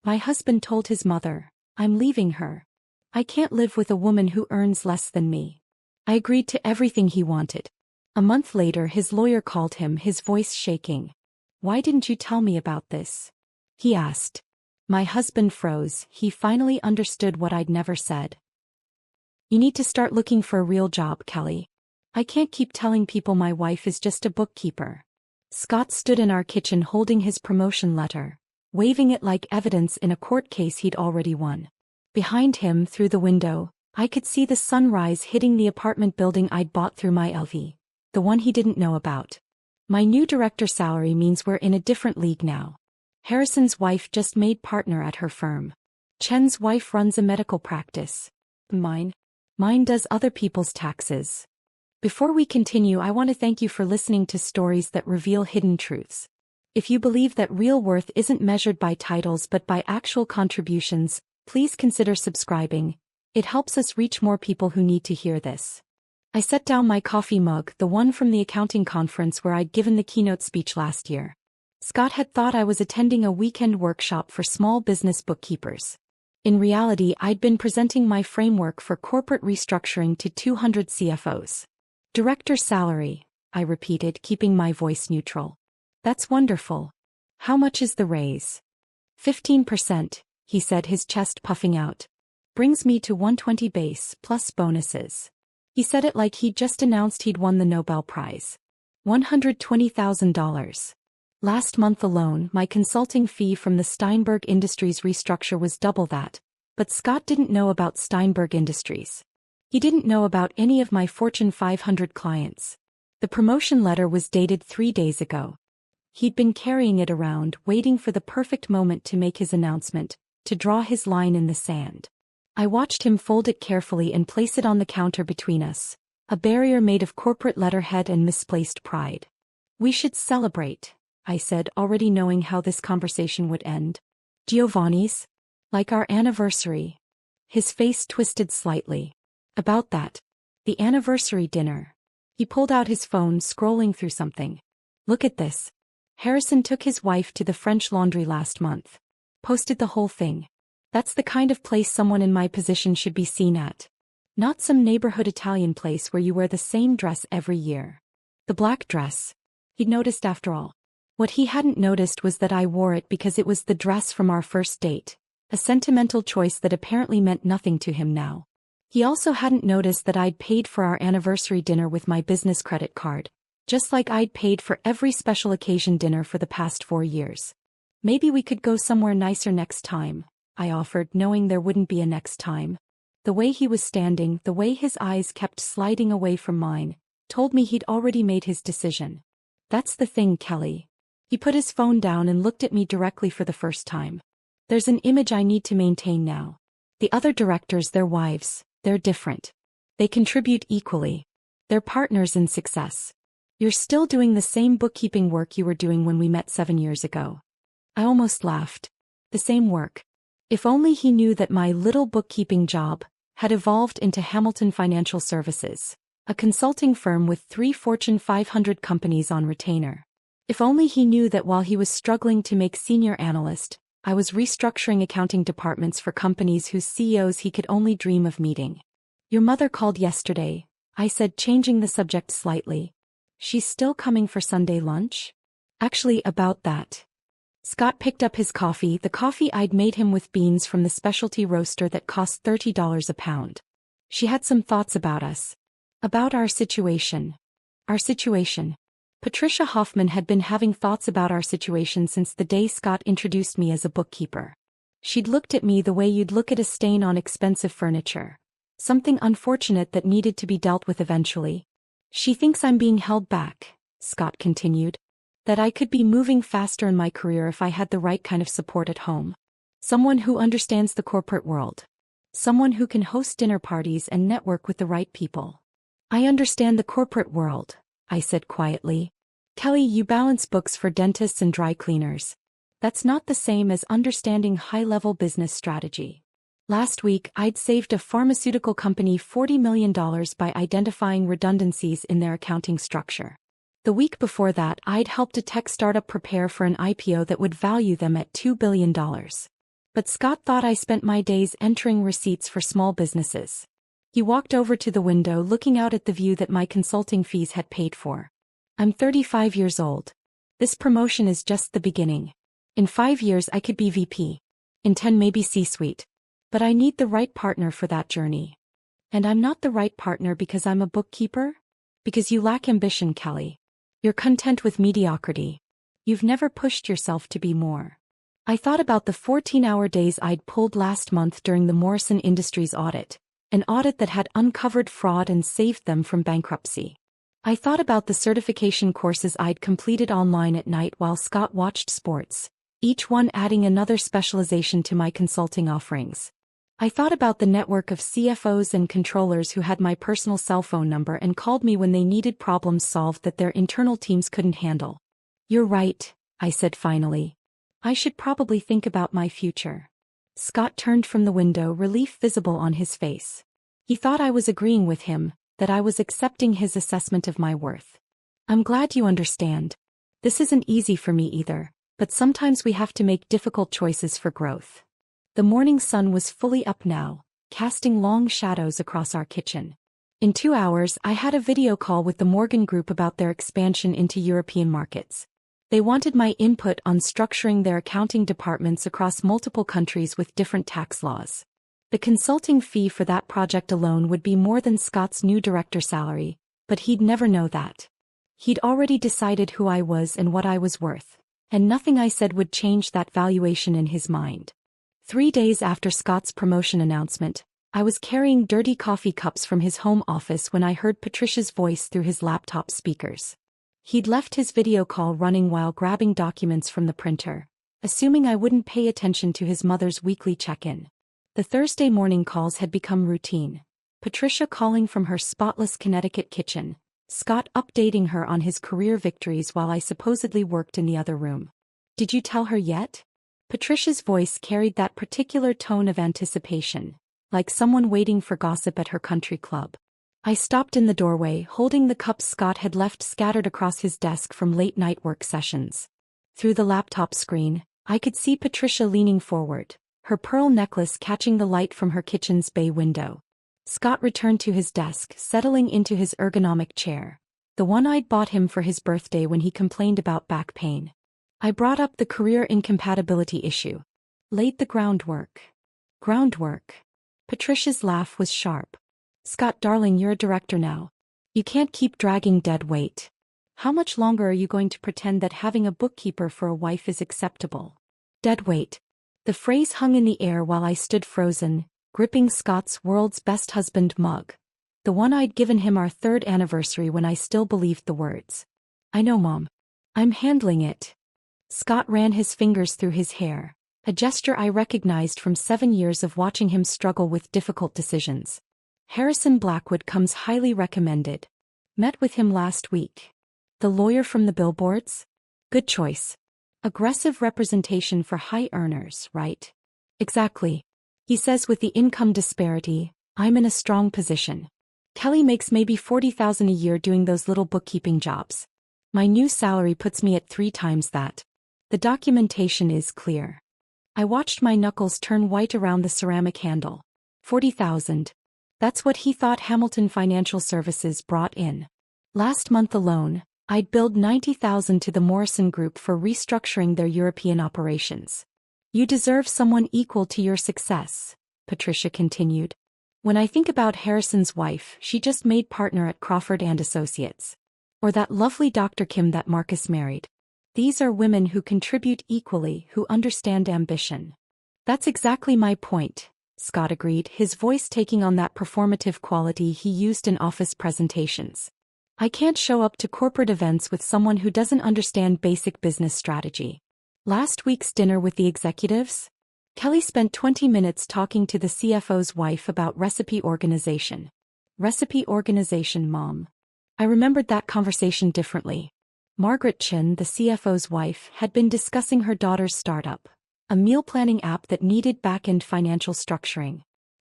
My husband told his mother, "I'm leaving her. I can't live with a woman who earns less than me." I agreed to everything he wanted. A month later his lawyer called him, his voice shaking. "Why didn't you tell me about this?" he asked. My husband froze. He finally understood what I'd never said. "You need to start looking for a real job, Kelly. I can't keep telling people my wife is just a bookkeeper." Scott stood in our kitchen holding his promotion letter, waving it like evidence in a court case he'd already won. Behind him, through the window, I could see the sunrise hitting the apartment building I'd bought through my LV, the one he didn't know about. My new director salary means we're in a different league now. Harrison's wife just made partner at her firm. Chen's wife runs a medical practice. Mine does other people's taxes. Before we continue, I want to thank you for listening to stories that reveal hidden truths. If you believe that real worth isn't measured by titles but by actual contributions, please consider subscribing. It helps us reach more people who need to hear this. I set down my coffee mug, the one from the accounting conference where I'd given the keynote speech last year. Scott had thought I was attending a weekend workshop for small business bookkeepers. In reality, I'd been presenting my framework for corporate restructuring to 200 CFOs. "Director salary," I repeated, keeping my voice neutral. "That's wonderful. How much is the raise?" 15%, he said, his chest puffing out. "Brings me to 120 base, plus bonuses." He said it like he'd just announced he'd won the Nobel Prize. $120,000. Last month alone, my consulting fee from the Steinberg Industries restructure was double that, but Scott didn't know about Steinberg Industries. He didn't know about any of my Fortune 500 clients. The promotion letter was dated 3 days ago. He'd been carrying it around, waiting for the perfect moment to make his announcement, to draw his line in the sand. I watched him fold it carefully and place it on the counter between us, a barrier made of corporate letterhead and misplaced pride. "We should celebrate," I said, already knowing how this conversation would end. "Giovanni's? Like our anniversary?" His face twisted slightly. "About that. The anniversary dinner." He pulled out his phone, scrolling through something. "Look at this. Harrison took his wife to the French Laundry last month. Posted the whole thing. That's the kind of place someone in my position should be seen at. Not some neighborhood Italian place where you wear the same dress every year." The black dress. He'd noticed after all. What he hadn't noticed was that I wore it because it was the dress from our first date, a sentimental choice that apparently meant nothing to him now. He also hadn't noticed that I'd paid for our anniversary dinner with my business credit card, just like I'd paid for every special occasion dinner for the past 4 years. "Maybe we could go somewhere nicer next time," I offered, knowing there wouldn't be a next time. The way he was standing, the way his eyes kept sliding away from mine, told me he'd already made his decision. "That's the thing, Kelly." He put his phone down and looked at me directly for the first time. "There's an image I need to maintain now. The other directors, their wives, they're different. They contribute equally. They're partners in success. You're still doing the same bookkeeping work you were doing when we met 7 years ago." I almost laughed. The same work. If only he knew that my little bookkeeping job had evolved into Hamilton Financial Services, a consulting firm with 3 Fortune 500 companies on retainer. If only he knew that while he was struggling to make senior analyst, I was restructuring accounting departments for companies whose CEOs he could only dream of meeting. "Your mother called yesterday," I said, changing the subject slightly. "She's still coming for Sunday lunch?" "Actually, about that." Scott picked up his coffee, the coffee I'd made him with beans from the specialty roaster that cost $30 a pound. "She had some thoughts about us. About our situation." "Our situation?" Patricia Hoffman had been having thoughts about our situation since the day Scott introduced me as a bookkeeper. She'd looked at me the way you'd look at a stain on expensive furniture. Something unfortunate that needed to be dealt with eventually. "She thinks I'm being held back," Scott continued. "That I could be moving faster in my career if I had the right kind of support at home. Someone who understands the corporate world. Someone who can host dinner parties and network with the right people." "I understand the corporate world," I said quietly. "Kelly, you balance books for dentists and dry cleaners. That's not the same as understanding high-level business strategy. Last week, I'd saved a pharmaceutical company $40 million by identifying redundancies in their accounting structure. The week before that, I'd helped a tech startup prepare for an IPO that would value them at $2 billion. But Scott thought I spent my days entering receipts for small businesses. He walked over to the window looking out at the view that my consulting fees had paid for. I'm 35 years old. This promotion is just the beginning. In 5 years I could be VP. In 10 maybe C-suite. But I need the right partner for that journey. And I'm not the right partner because I'm a bookkeeper? Because you lack ambition, Kelly. You're content with mediocrity. You've never pushed yourself to be more. I thought about the 14-hour days I'd pulled last month during the Morrison Industries audit, an audit that had uncovered fraud and saved them from bankruptcy. I thought about the certification courses I'd completed online at night while Scott watched sports, each one adding another specialization to my consulting offerings. I thought about the network of CFOs and controllers who had my personal cell phone number and called me when they needed problems solved that their internal teams couldn't handle. You're right, I said finally. I should probably think about my future. Scott turned from the window, relief visible on his face. He thought I was agreeing with him, that I was accepting his assessment of my worth. I'm glad you understand. This isn't easy for me either, but sometimes we have to make difficult choices for growth. The morning sun was fully up now, casting long shadows across our kitchen. In 2 hours, I had a video call with the Morgan Group about their expansion into European markets. They wanted my input on structuring their accounting departments across multiple countries with different tax laws. The consulting fee for that project alone would be more than Scott's new director salary, but he'd never know that. He'd already decided who I was and what I was worth, and nothing I said would change that valuation in his mind. 3 days after Scott's promotion announcement, I was carrying dirty coffee cups from his home office when I heard Patricia's voice through his laptop speakers. He'd left his video call running while grabbing documents from the printer, assuming I wouldn't pay attention to his mother's weekly check-in. The Thursday morning calls had become routine. Patricia calling from her spotless Connecticut kitchen, Scott updating her on his career victories while I supposedly worked in the other room. Did you tell her yet? Patricia's voice carried that particular tone of anticipation, like someone waiting for gossip at her country club. I stopped in the doorway, holding the cups Scott had left scattered across his desk from late-night work sessions. Through the laptop screen, I could see Patricia leaning forward, her pearl necklace catching the light from her kitchen's bay window. Scott returned to his desk, settling into his ergonomic chair, the one I'd bought him for his birthday when he complained about back pain. I brought up the career incompatibility issue. Laid the groundwork. Groundwork. Patricia's laugh was sharp. Scott, darling, you're a director now. You can't keep dragging dead weight. How much longer are you going to pretend that having a bookkeeper for a wife is acceptable? Dead weight. The phrase hung in the air while I stood frozen, gripping Scott's World's Best Husband mug. The one I'd given him our 3rd anniversary when I still believed the words. I know, Mom. I'm handling it. Scott ran his fingers through his hair, a gesture I recognized from 7 years of watching him struggle with difficult decisions. Harrison Blackwood comes highly recommended. Met with him last week. The lawyer from the billboards? Good choice. Aggressive representation for high earners, right? Exactly. He says with the income disparity, I'm in a strong position. Kelly makes maybe $40,000 a year doing those little bookkeeping jobs. My new salary puts me at 3 times that. The documentation is clear. I watched my knuckles turn white around the ceramic handle. 40,000. That's what he thought Hamilton Financial Services brought in. Last month alone, I'd billed 90,000 to the Morrison Group for restructuring their European operations. You deserve someone equal to your success, Patricia continued. When I think about Harrison's wife, she just made partner at Crawford & Associates. Or that lovely Dr. Kim that Marcus married. These are women who contribute equally, who understand ambition. That's exactly my point, Scott agreed, his voice taking on that performative quality he used in office presentations. I can't show up to corporate events with someone who doesn't understand basic business strategy. Last week's dinner with the executives? Kelly spent 20 minutes talking to the CFO's wife about recipe organization. Recipe organization, Mom. I remembered that conversation differently. Margaret Chin, the CFO's wife, had been discussing her daughter's startup, a meal planning app that needed back-end financial structuring.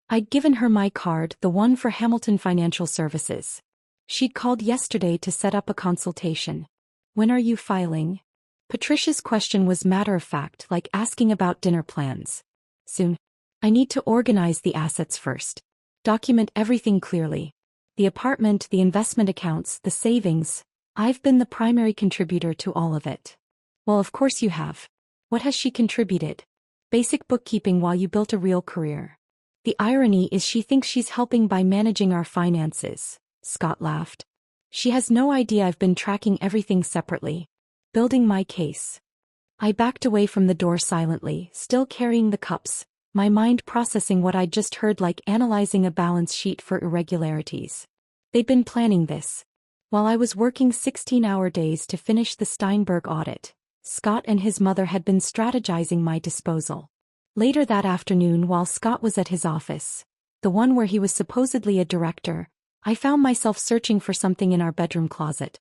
I'd given her my card, the one for Hamilton Financial Services. She'd called yesterday to set up a consultation. When are you filing? Patricia's question was matter-of-fact, like asking about dinner plans. Soon. I need to organize the assets first. Document everything clearly. The apartment, the investment accounts, the savings. I've been the primary contributor to all of it. Well, of course you have. What has she contributed? Basic bookkeeping while you built a real career. The irony is she thinks she's helping by managing our finances, Scott laughed. She has no idea I've been tracking everything separately. Building my case. I backed away from the door silently, still carrying the cups, my mind processing what I'd just heard like analyzing a balance sheet for irregularities. They'd been planning this. While I was working 16-hour days to finish the Steinberg audit, Scott and his mother had been strategizing my disposal. Later that afternoon while Scott was at his office, the one where he was supposedly a director, I found myself searching for something in our bedroom closet.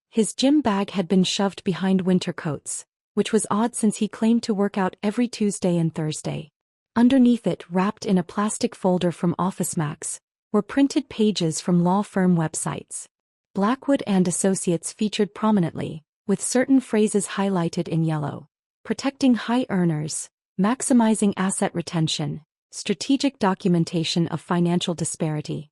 His gym bag had been shoved behind winter coats, which was odd since he claimed to work out every Tuesday and Thursday. Underneath it, wrapped in a plastic folder from Office Max, were printed pages from law firm websites. Blackwood and Associates featured prominently, with certain phrases highlighted in yellow. Protecting high earners, maximizing asset retention, strategic documentation of financial disparity.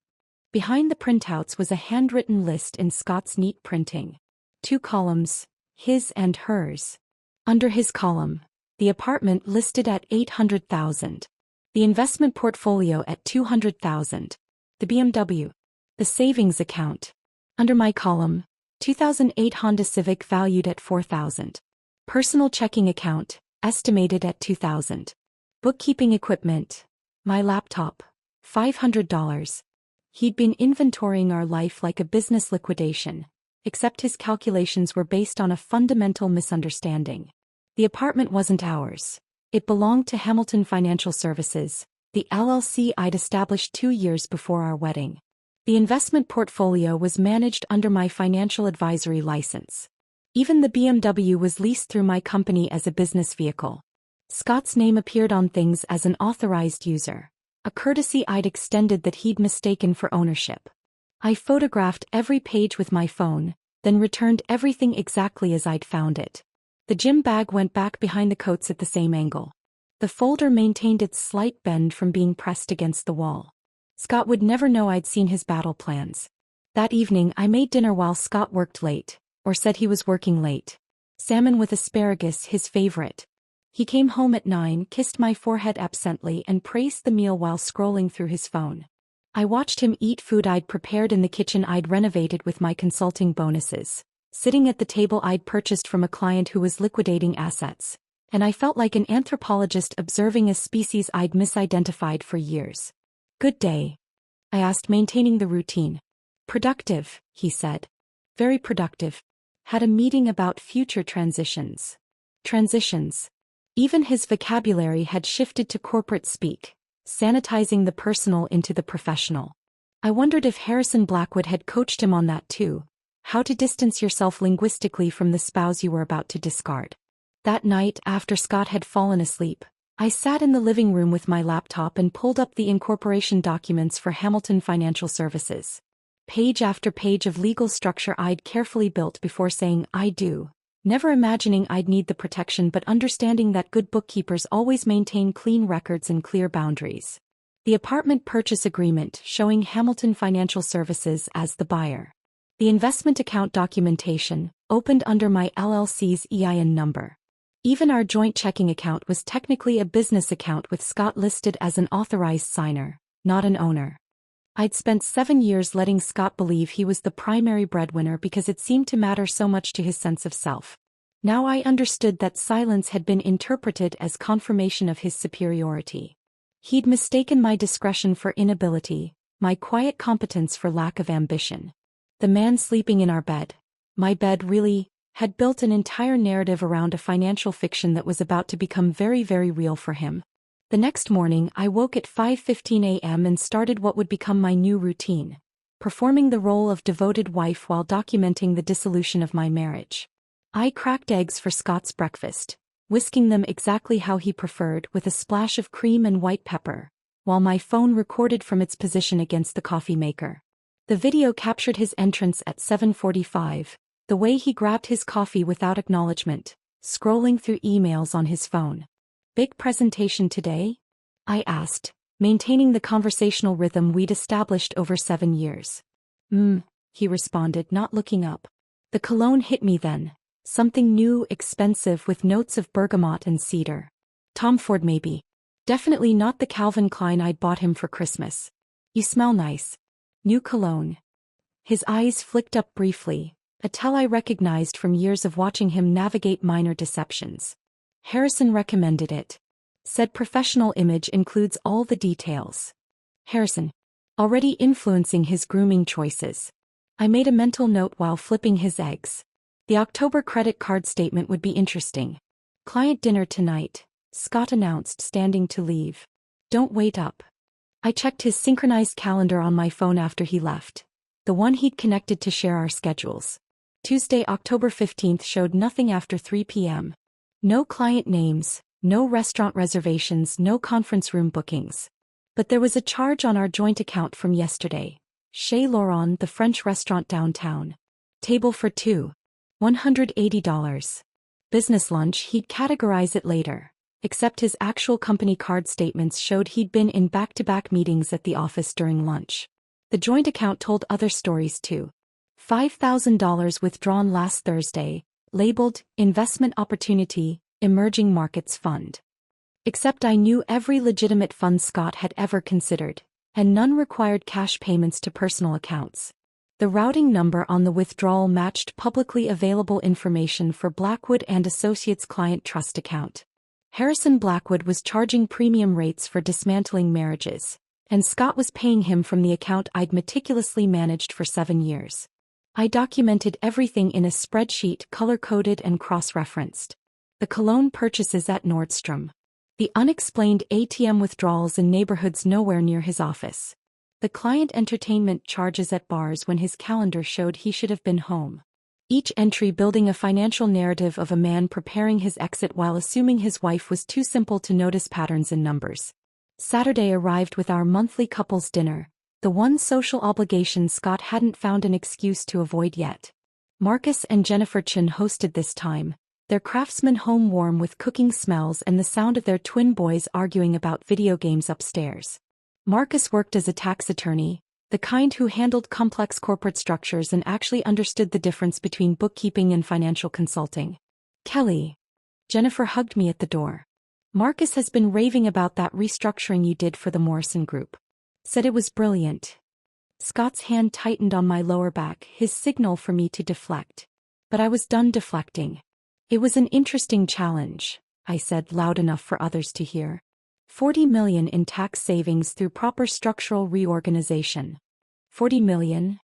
Behind the printouts was a handwritten list in Scott's neat printing. 2 columns, his and hers. Under his column, the apartment listed at $800,000. The investment portfolio at $200,000. The BMW. The savings account. Under my column, 2008 Honda Civic valued at $4,000. Personal checking account, estimated at $2,000. Bookkeeping equipment. My laptop. $500. He'd been inventorying our life like a business liquidation, except his calculations were based on a fundamental misunderstanding. The apartment wasn't ours. It belonged to Hamilton Financial Services, the LLC I'd established 2 years before our wedding. The investment portfolio was managed under my financial advisory license. Even the BMW was leased through my company as a business vehicle. Scott's name appeared on things as an authorized user, a courtesy I'd extended that he'd mistaken for ownership. I photographed every page with my phone, then returned everything exactly as I'd found it. The gym bag went back behind the coats at the same angle. The folder maintained its slight bend from being pressed against the wall. Scott would never know I'd seen his battle plans. That evening I made dinner while Scott worked late, or said he was working late. Salmon with asparagus, his favorite. He came home at 9, kissed my forehead absently and praised the meal while scrolling through his phone. I watched him eat food I'd prepared in the kitchen I'd renovated with my consulting bonuses, sitting at the table I'd purchased from a client who was liquidating assets, and I felt like an anthropologist observing a species I'd misidentified for years. Good day, I asked, maintaining the routine. Productive, he said. Very productive. Had a meeting about future transitions. Transitions. Even his vocabulary had shifted to corporate speak, sanitizing the personal into the professional. I wondered if Harrison Blackwood had coached him on that too. How to distance yourself linguistically from the spouse you were about to discard. That night, after Scott had fallen asleep, I sat in the living room with my laptop and pulled up the incorporation documents for Hamilton Financial Services. Page after page of legal structure I'd carefully built before saying I do, never imagining I'd need the protection but understanding that good bookkeepers always maintain clean records and clear boundaries. The apartment purchase agreement showing Hamilton Financial Services as the buyer. The investment account documentation, opened under my LLC's EIN number. Even our joint checking account was technically a business account with Scott listed as an authorized signer, not an owner. I'd spent 7 years letting Scott believe he was the primary breadwinner because it seemed to matter so much to his sense of self. Now I understood that silence had been interpreted as confirmation of his superiority. He'd mistaken my discretion for inability, my quiet competence for lack of ambition. The man sleeping in our bed, my bed really, had built an entire narrative around a financial fiction that was about to become very, very real for him. The next morning I woke at 5:15 a.m. and started what would become my new routine, performing the role of devoted wife while documenting the dissolution of my marriage. I cracked eggs for Scott's breakfast, whisking them exactly how he preferred with a splash of cream and white pepper, while my phone recorded from its position against the coffee maker. The video captured his entrance at 7:45, the way he grabbed his coffee without acknowledgement, scrolling through emails on his phone. Big presentation today? I asked, maintaining the conversational rhythm we'd established over 7 years. He responded, not looking up. The cologne hit me then. Something new, expensive with notes of bergamot and cedar. Tom Ford maybe. Definitely not the Calvin Klein I'd bought him for Christmas. You smell nice. New cologne. His eyes flicked up briefly, a tell I recognized from years of watching him navigate minor deceptions. Harrison recommended it. Said professional image includes all the details. Harrison. Already influencing his grooming choices. I made a mental note while flipping his eggs. The October credit card statement would be interesting. Client dinner tonight, Scott announced, standing to leave. Don't wait up. I checked his synchronized calendar on my phone after he left. The one he'd connected to share our schedules. Tuesday, October 15th showed nothing after 3 p.m. No client names, no restaurant reservations, no conference room bookings. But there was a charge on our joint account from yesterday. Chez Laurent, the French restaurant downtown. Table for two. $180. Business lunch, he'd categorize it later. Except his actual company card statements showed he'd been in back-to-back meetings at the office during lunch. The joint account told other stories too. $5,000 withdrawn last Thursday, labeled Investment Opportunity, Emerging Markets Fund. Except I knew every legitimate fund Scott had ever considered, and none required cash payments to personal accounts. The routing number on the withdrawal matched publicly available information for Blackwood and Associates' client trust account. Harrison Blackwood was charging premium rates for dismantling marriages, and Scott was paying him from the account I'd meticulously managed for 7 years. I documented everything in a spreadsheet, color-coded and cross-referenced. The cologne purchases at Nordstrom. The unexplained ATM withdrawals in neighborhoods nowhere near his office. The client entertainment charges at bars when his calendar showed he should have been home. Each entry building a financial narrative of a man preparing his exit while assuming his wife was too simple to notice patterns in numbers. Saturday arrived with our monthly couples dinner, the one social obligation Scott hadn't found an excuse to avoid yet. Marcus and Jennifer Chin hosted this time, their craftsman home warm with cooking smells and the sound of their twin boys arguing about video games upstairs. Marcus worked as a tax attorney, the kind who handled complex corporate structures and actually understood the difference between bookkeeping and financial consulting. Kelly. Jennifer hugged me at the door. Marcus has been raving about that restructuring you did for the Morrison Group. Said it was brilliant. Scott's hand tightened on my lower back, his signal for me to deflect. But I was done deflecting. It was an interesting challenge, I said loud enough for others to hear. $40 million in tax savings through proper structural reorganization. $40 million?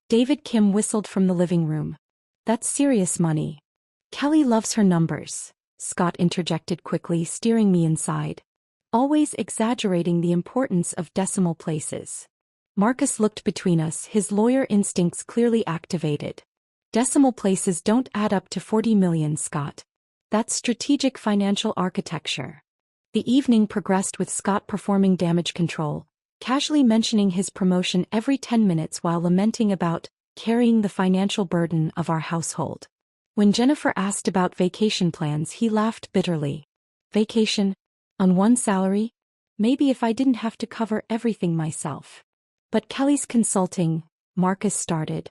David Kim whistled from the living room. That's serious money. Kelly loves her numbers, Scott interjected quickly, steering me inside. Always exaggerating the importance of decimal places. Marcus looked between us, his lawyer instincts clearly activated. Decimal places don't add up to $40 million, Scott. That's strategic financial architecture. The evening progressed with Scott performing damage control, casually mentioning his promotion every 10 minutes while lamenting about carrying the financial burden of our household. When Jennifer asked about vacation plans, he laughed bitterly. Vacation? On one salary? Maybe if I didn't have to cover everything myself. But Kelly's consulting, Marcus started.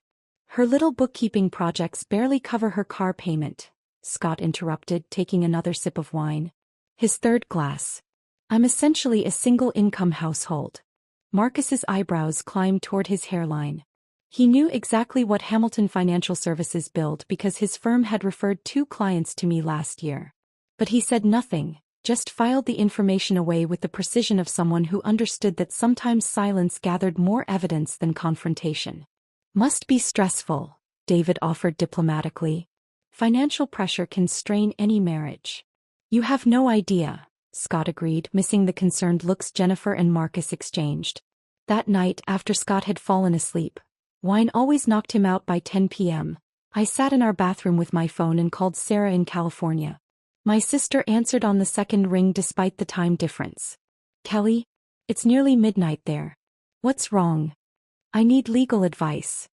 Her little bookkeeping projects barely cover her car payment, Scott interrupted, taking another sip of wine. His third glass. I'm essentially a single-income household. Marcus's eyebrows climbed toward his hairline. He knew exactly what Hamilton Financial Services billed because his firm had referred 2 clients to me last year. But he said nothing, just filed the information away with the precision of someone who understood that sometimes silence gathered more evidence than confrontation. Must be stressful, David offered diplomatically. Financial pressure can strain any marriage. You have no idea, Scott agreed, missing the concerned looks Jennifer and Marcus exchanged. That night, after Scott had fallen asleep, wine always knocked him out by 10 p.m., I sat in our bathroom with my phone and called Sarah in California. My sister answered on the second ring despite the time difference. Kelly? It's nearly midnight there. What's wrong? I need legal advice.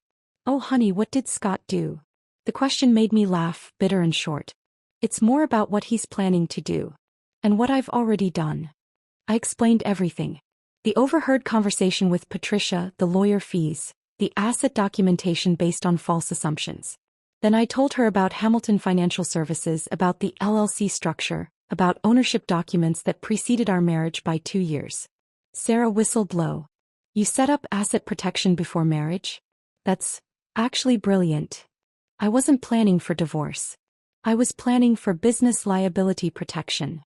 Oh honey, what did Scott do? The question made me laugh, bitter and short. It's more about what he's planning to do. And what I've already done. I explained everything. The overheard conversation with Patricia, the lawyer fees, the asset documentation based on false assumptions. Then I told her about Hamilton Financial Services, about the LLC structure, about ownership documents that preceded our marriage by 2 years. Sarah whistled low. You set up asset protection before marriage? That's actually brilliant. I wasn't planning for divorce. I was planning for business liability protection.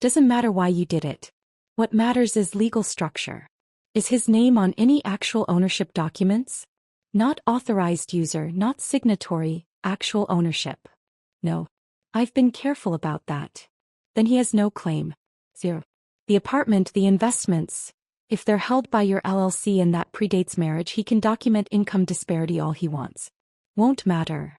Doesn't matter why you did it. What matters is legal structure. Is his name on any actual ownership documents? Not authorized user, not signatory, actual ownership. No. I've been careful about that. Then he has no claim. Zero. The apartment, the investments. If they're held by your LLC and that predates marriage, he can document income disparity all he wants. Won't matter.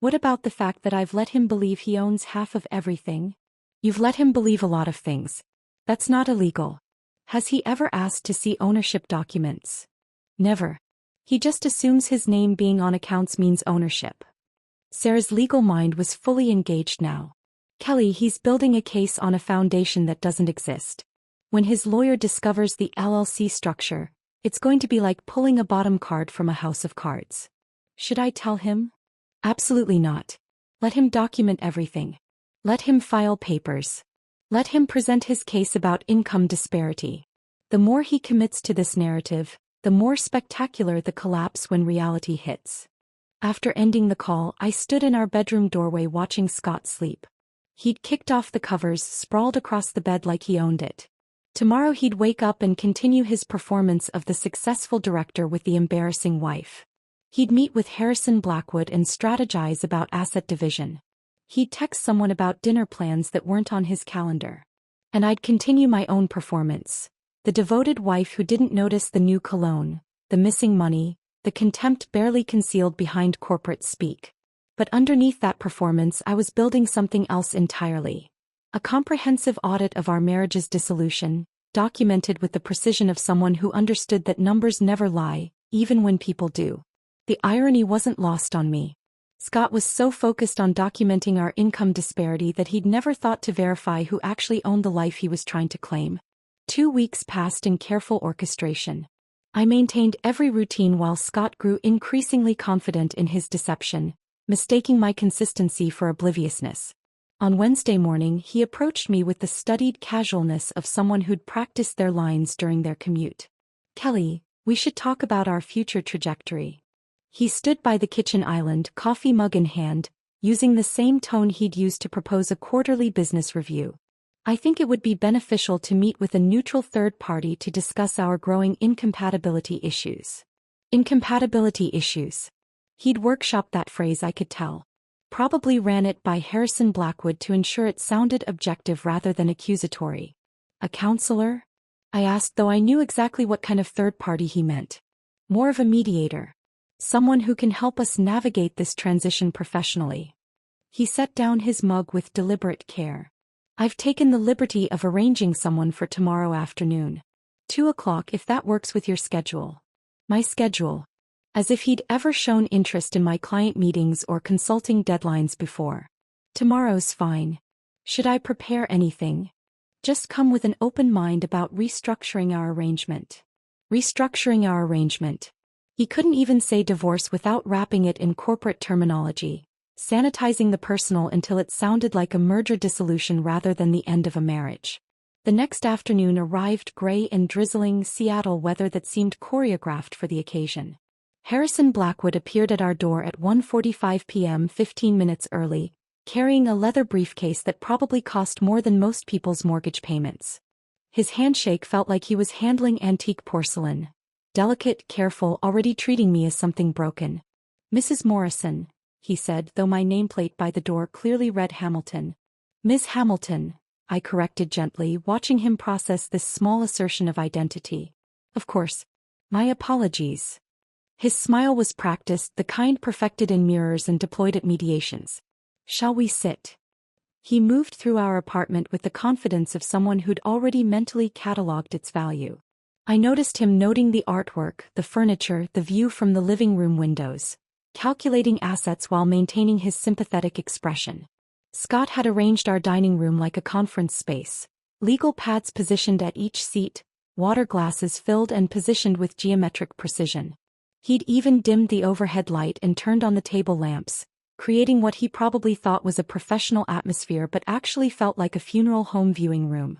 What about the fact that I've let him believe he owns half of everything? You've let him believe a lot of things. That's not illegal. Has he ever asked to see ownership documents? Never. He just assumes his name being on accounts means ownership. Sarah's legal mind was fully engaged now. Kelly, he's building a case on a foundation that doesn't exist. When his lawyer discovers the LLC structure, it's going to be like pulling a bottom card from a house of cards. Should I tell him? Absolutely not. Let him document everything. Let him file papers. Let him present his case about income disparity. The more he commits to this narrative, the more spectacular the collapse when reality hits. After ending the call, I stood in our bedroom doorway watching Scott sleep. He'd kicked off the covers, sprawled across the bed like he owned it. Tomorrow he'd wake up and continue his performance of the successful director with the embarrassing wife. He'd meet with Harrison Blackwood and strategize about asset division. He'd text someone about dinner plans that weren't on his calendar. And I'd continue my own performance. The devoted wife who didn't notice the new cologne, the missing money, the contempt barely concealed behind corporate speak. But underneath that performance, I was building something else entirely. A comprehensive audit of our marriage's dissolution, documented with the precision of someone who understood that numbers never lie, even when people do. The irony wasn't lost on me. Scott was so focused on documenting our income disparity that he'd never thought to verify who actually owned the life he was trying to claim. 2 weeks passed in careful orchestration. I maintained every routine while Scott grew increasingly confident in his deception, mistaking my consistency for obliviousness. On Wednesday morning, he approached me with the studied casualness of someone who'd practiced their lines during their commute. Kelly, we should talk about our future trajectory. He stood by the kitchen island, coffee mug in hand, using the same tone he'd used to propose a quarterly business review. I think it would be beneficial to meet with a neutral third party to discuss our growing incompatibility issues. Incompatibility issues. He'd workshopped that phrase, I could tell. Probably ran it by Harrison Blackwood to ensure it sounded objective rather than accusatory. A counselor? I asked, though I knew exactly what kind of third party he meant. More of a mediator. Someone who can help us navigate this transition professionally. He set down his mug with deliberate care. I've taken the liberty of arranging someone for tomorrow afternoon. 2 o'clock, if that works with your schedule. My schedule. As if he'd ever shown interest in my client meetings or consulting deadlines before. Tomorrow's fine. Should I prepare anything? Just come with an open mind about restructuring our arrangement. Restructuring our arrangement. He couldn't even say divorce without wrapping it in corporate terminology, sanitizing the personal until it sounded like a merger dissolution rather than the end of a marriage. The next afternoon arrived gray and drizzling Seattle weather that seemed choreographed for the occasion. Harrison Blackwood appeared at our door at 1:45 p.m. 15 minutes early, carrying a leather briefcase that probably cost more than most people's mortgage payments. His handshake felt like he was handling antique porcelain. Delicate, careful, already treating me as something broken. Mrs. Morrison, he said, though my nameplate by the door clearly read Hamilton. Ms. Hamilton, I corrected gently, watching him process this small assertion of identity. Of course. My apologies. His smile was practiced, the kind perfected in mirrors and deployed at mediations. Shall we sit? He moved through our apartment with the confidence of someone who'd already mentally catalogued its value. I noticed him noting the artwork, the furniture, the view from the living room windows, calculating assets while maintaining his sympathetic expression. Scott had arranged our dining room like a conference space, Legal pads positioned at each seat, water glasses filled and positioned with geometric precision. He'd even dimmed the overhead light and turned on the table lamps, creating what he probably thought was a professional atmosphere but actually felt like a funeral home viewing room.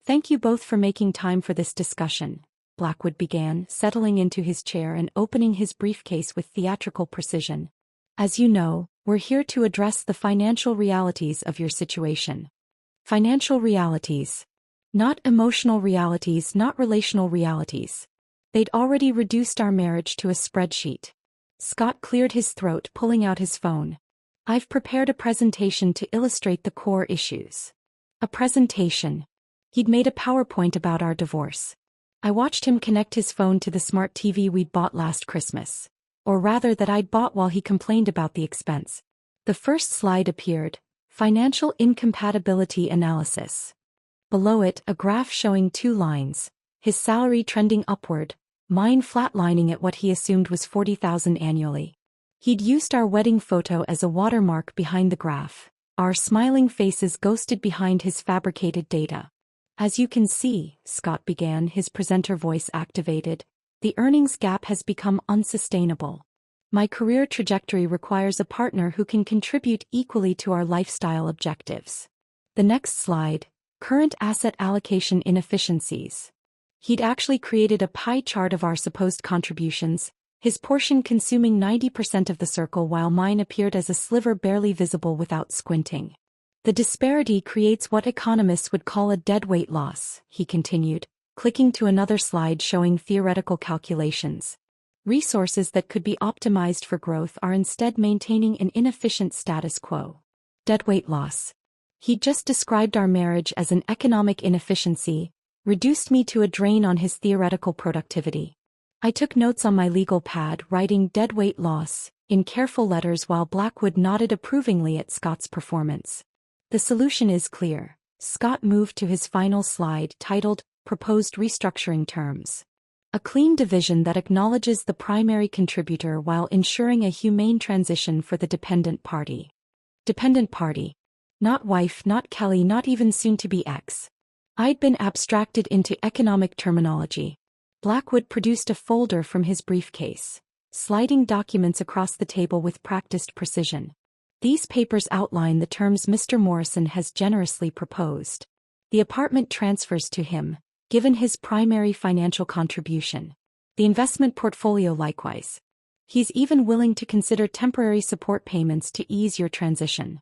"Thank you both for making time for this discussion," Blackwood began, settling into his chair and opening his briefcase with theatrical precision. "As you know, we're here to address the financial realities of your situation." Financial realities. Not emotional realities, not relational realities. They'd already reduced our marriage to a spreadsheet. Scott cleared his throat, pulling out his phone. "I've prepared a presentation to illustrate the core issues." A presentation. He'd made a PowerPoint about our divorce. I watched him connect his phone to the smart TV we'd bought last Christmas. Or rather that I'd bought while he complained about the expense. The first slide appeared: Financial Incompatibility Analysis. Below it, a graph showing 2 lines, his salary trending upward, mine flatlining at what he assumed was $40,000 annually. He'd used our wedding photo as a watermark behind the graph, our smiling faces ghosted behind his fabricated data. "As you can see," Scott began, his presenter voice activated, "the earnings gap has become unsustainable. My career trajectory requires a partner who can contribute equally to our lifestyle objectives." The next slide: Current asset allocation inefficiencies. He'd actually created a pie chart of our supposed contributions, his portion consuming 90% of the circle while mine appeared as a sliver barely visible without squinting. "The disparity creates what economists would call a deadweight loss," he continued, clicking to another slide showing theoretical calculations. "Resources that could be optimized for growth are instead maintaining an inefficient status quo." Deadweight loss. He'd just described our marriage as an economic inefficiency, reduced me to a drain on his theoretical productivity. I took notes on my legal pad, writing "deadweight loss" in careful letters while Blackwood nodded approvingly at Scott's performance. "The solution is clear." Scott moved to his final slide, titled "Proposed Restructuring Terms." "A clean division that acknowledges the primary contributor while ensuring a humane transition for the dependent party." Dependent party. Not wife, not Kelly, not even soon-to-be ex. I'd been abstracted into economic terminology. Blackwood produced a folder from his briefcase, sliding documents across the table with practiced precision. "These papers outline the terms Mr. Morrison has generously proposed. The apartment transfers to him, given his primary financial contribution. The investment portfolio likewise. He's even willing to consider temporary support payments to ease your transition."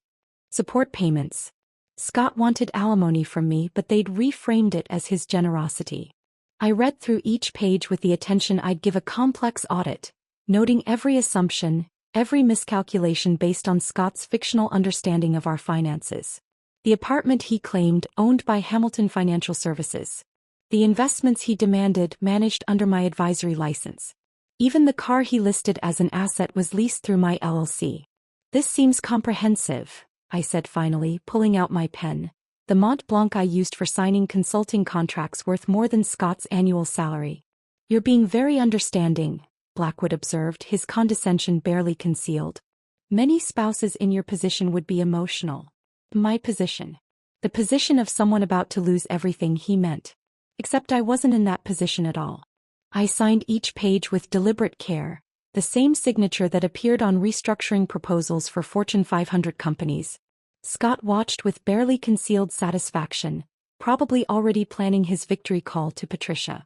Support payments. Scott wanted alimony from me, but they'd reframed it as his generosity. I read through each page with the attention I'd give a complex audit, noting every assumption, every miscalculation based on Scott's fictional understanding of our finances. The apartment he claimed, owned by Hamilton Financial Services. The investments he demanded, managed under my advisory license. Even the car he listed as an asset was leased through my LLC. "This seems comprehensive," I said finally, pulling out my pen. The Mont Blanc I used for signing consulting contracts worth more than Scott's annual salary. "You're being very understanding," Blackwood observed, his condescension barely concealed. "Many spouses in your position would be emotional." My position. The position of someone about to lose everything, he meant. Except I wasn't in that position at all. I signed each page with deliberate care, the same signature that appeared on restructuring proposals for Fortune 500 companies. Scott watched with barely concealed satisfaction, probably already planning his victory call to Patricia.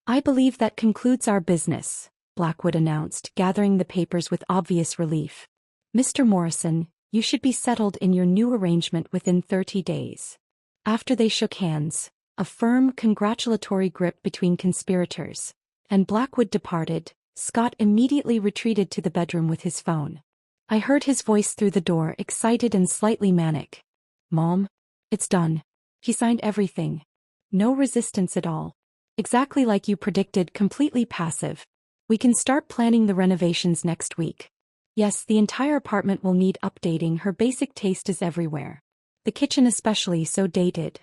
"I believe that concludes our business," Blackwood announced, gathering the papers with obvious relief. "Mr. Morrison, you should be settled in your new arrangement within 30 days. After they shook hands, a firm, congratulatory grip between conspirators, and Blackwood departed, Scott immediately retreated to the bedroom with his phone. I heard his voice through the door, excited and slightly manic. "Mom, it's done. He signed everything. No resistance at all. Exactly like you predicted, completely passive. We can start planning the renovations next week." "Yes, the entire apartment will need updating. Her basic taste is everywhere. The kitchen especially, so dated."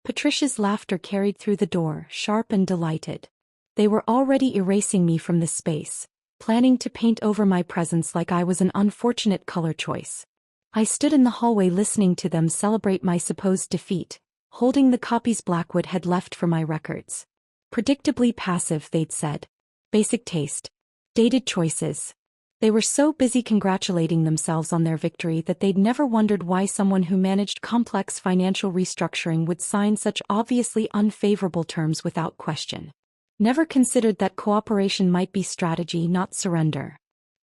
Patricia's laughter carried through the door, sharp and delighted. They were already erasing me from the space, planning to paint over my presence like I was an unfortunate color choice. I stood in the hallway listening to them celebrate my supposed defeat, holding the copies Blackwood had left for my records. Predictably passive, they'd said. Basic taste. Dated choices. They were so busy congratulating themselves on their victory that they'd never wondered why someone who managed complex financial restructuring would sign such obviously unfavorable terms without question. Never considered that cooperation might be strategy, not surrender.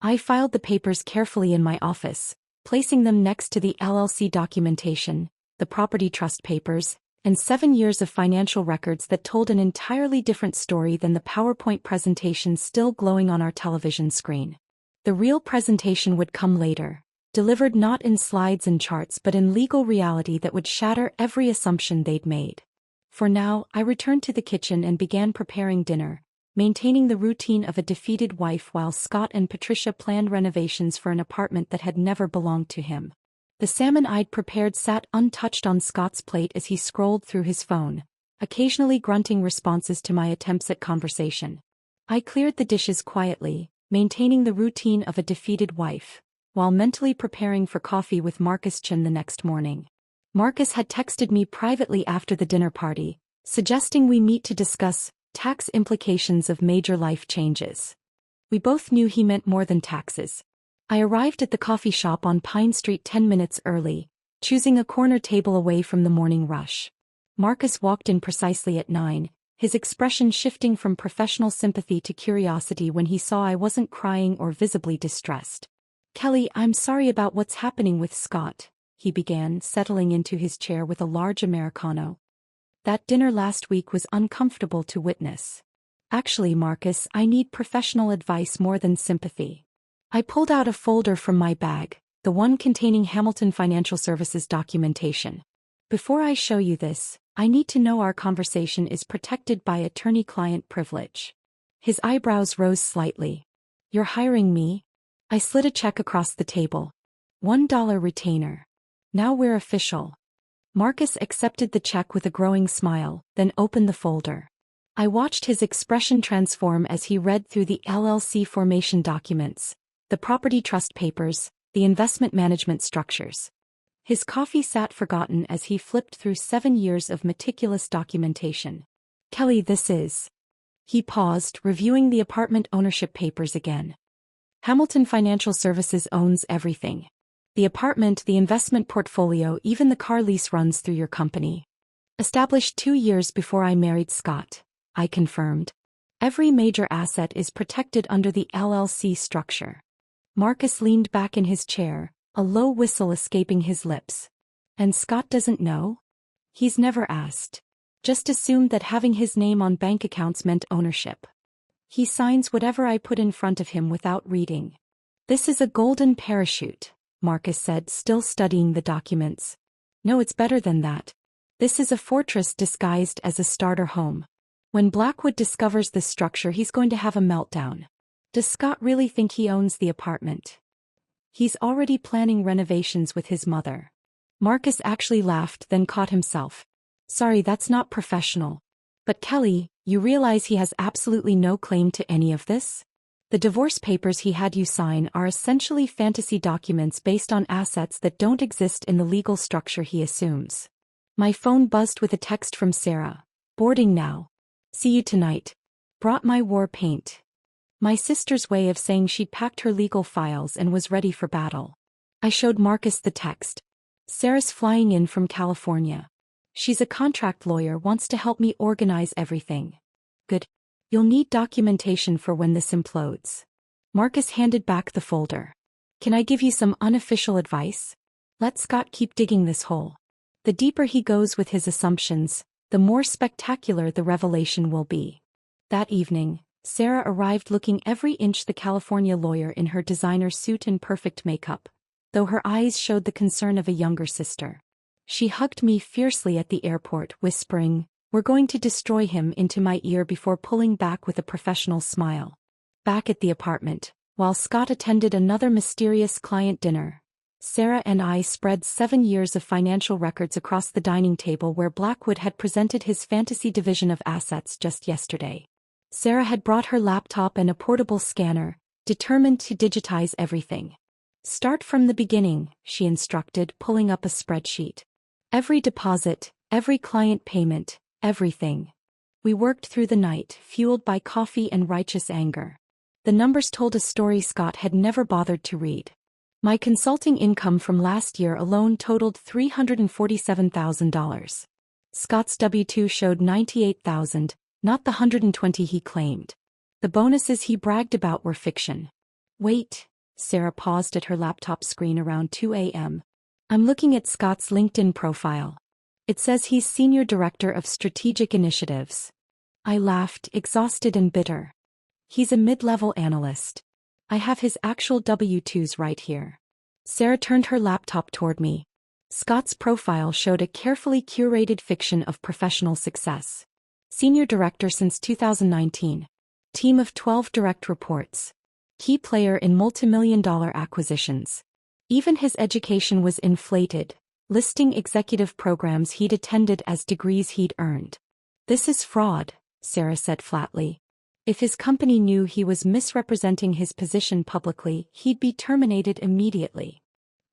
I filed the papers carefully in my office, placing them next to the LLC documentation, the property trust papers, and 7 years of financial records that told an entirely different story than the PowerPoint presentation still glowing on our television screen. The real presentation would come later, delivered not in slides and charts but in legal reality that would shatter every assumption they'd made. For now, I returned to the kitchen and began preparing dinner, maintaining the routine of a defeated wife while Scott and Patricia planned renovations for an apartment that had never belonged to him. The salmon I'd prepared sat untouched on Scott's plate as he scrolled through his phone, occasionally grunting responses to my attempts at conversation. I cleared the dishes quietly, maintaining the routine of a defeated wife, while mentally preparing for coffee with Marcus Chin the next morning. Marcus had texted me privately after the dinner party, suggesting we meet to discuss tax implications of major life changes. We both knew he meant more than taxes. I arrived at the coffee shop on Pine Street 10 minutes early, choosing a corner table away from the morning rush. Marcus walked in precisely at 9, his expression shifting from professional sympathy to curiosity when he saw I wasn't crying or visibly distressed. "Kelly, I'm sorry about what's happening with Scott," he began, settling into his chair with a large Americano. "That dinner last week was uncomfortable to witness. Actually, Marcus, I need professional advice more than sympathy." I pulled out a folder from my bag, the one containing Hamilton Financial Services documentation. "Before I show you this, I need to know our conversation is protected by attorney-client privilege." His eyebrows rose slightly. "You're hiring me?" I slid a check across the table. $1 retainer. "Now we're official." Marcus accepted the check with a growing smile, then opened the folder. I watched his expression transform as he read through the LLC formation documents, the property trust papers, the investment management structures. His coffee sat forgotten as he flipped through 7 years of meticulous documentation. "Kelly, this is..." He paused, reviewing the apartment ownership papers again. "Hamilton Financial Services owns everything. The apartment, the investment portfolio, even the car lease runs through your company. Established 2 years before I married Scott," I confirmed. "Every major asset is protected under the LLC structure." Marcus leaned back in his chair, a low whistle escaping his lips. "And Scott doesn't know?" "He's never asked. Just assumed that having his name on bank accounts meant ownership. He signs whatever I put in front of him without reading." "This is a golden parachute," Marcus said, still studying the documents. "No, it's better than that. This is a fortress disguised as a starter home. When Blackwood discovers this structure, he's going to have a meltdown. Does Scott really think he owns the apartment? He's already planning renovations with his mother." Marcus actually laughed, then caught himself. "Sorry, that's not professional. But Kelly, you realize he has absolutely no claim to any of this? The divorce papers he had you sign are essentially fantasy documents based on assets that don't exist in the legal structure he assumes." My phone buzzed with a text from Sarah. "Boarding now. See you tonight. Brought my war paint." My sister's way of saying she'd packed her legal files and was ready for battle. I showed Marcus the text. "Sarah's flying in from California. She's a contract lawyer, wants to help me organize everything." "Good. You'll need documentation for when this implodes." Marcus handed back the folder. "Can I give you some unofficial advice? Let Scott keep digging this hole. The deeper he goes with his assumptions, the more spectacular the revelation will be." That evening, Sarah arrived looking every inch the California lawyer in her designer suit and perfect makeup, though her eyes showed the concern of a younger sister. She hugged me fiercely at the airport, whispering, "We're going to destroy him," into my ear before pulling back with a professional smile. Back at the apartment, while Scott attended another mysterious client dinner, Sarah and I spread 7 years of financial records across the dining table where Blackwood had presented his fantasy division of assets just yesterday. Sarah had brought her laptop and a portable scanner, determined to digitize everything. "Start from the beginning," she instructed, pulling up a spreadsheet. "Every deposit, Every client payment, everything. We worked through the night, fueled by coffee and righteous anger. The numbers told a story Scott had never bothered to read. My consulting income from last year alone totaled $347,000. Scott's W-2 showed $98,000, not the $120,000 he claimed. The bonuses he bragged about were fiction. Wait, Sarah paused at her laptop screen around 2 a.m. I'm looking at Scott's LinkedIn profile. It says he's Senior Director of Strategic Initiatives. I laughed, exhausted and bitter. He's a mid-level analyst. I have his actual W-2s right here. Sarah turned her laptop toward me. Scott's profile showed a carefully curated fiction of professional success. Senior Director since 2019. Team of 12 direct reports. Key player in multimillion-dollar acquisitions. Even his education was inflated, listing executive programs he'd attended as degrees he'd earned. This is fraud, Sarah said flatly. If his company knew he was misrepresenting his position publicly, he'd be terminated immediately.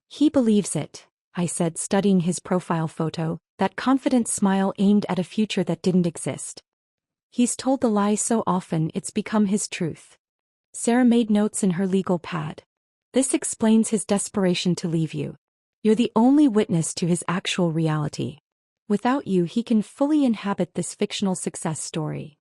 He believes it, I said, studying his profile photo, that confident smile aimed at a future that didn't exist. He's told the lie so often it's become his truth. Sarah made notes in her legal pad. This explains his desperation to leave you. You're the only witness to his actual reality. Without you, he can fully inhabit this fictional success story.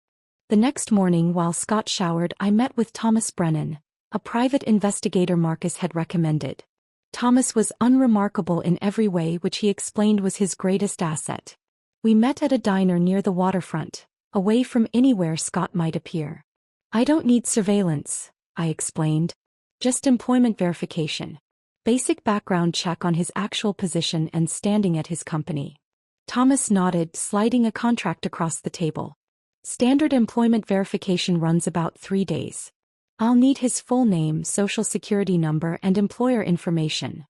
The next morning, while Scott showered, I met with Thomas Brennan, a private investigator Marcus had recommended. Thomas was unremarkable in every way, which he explained was his greatest asset. We met at a diner near the waterfront, away from anywhere Scott might appear. I don't need surveillance, I explained. Just employment verification. Basic background check on his actual position and standing at his company. Thomas nodded, sliding a contract across the table. Standard employment verification runs about 3 days. I'll need his full name, social security number, and employer information.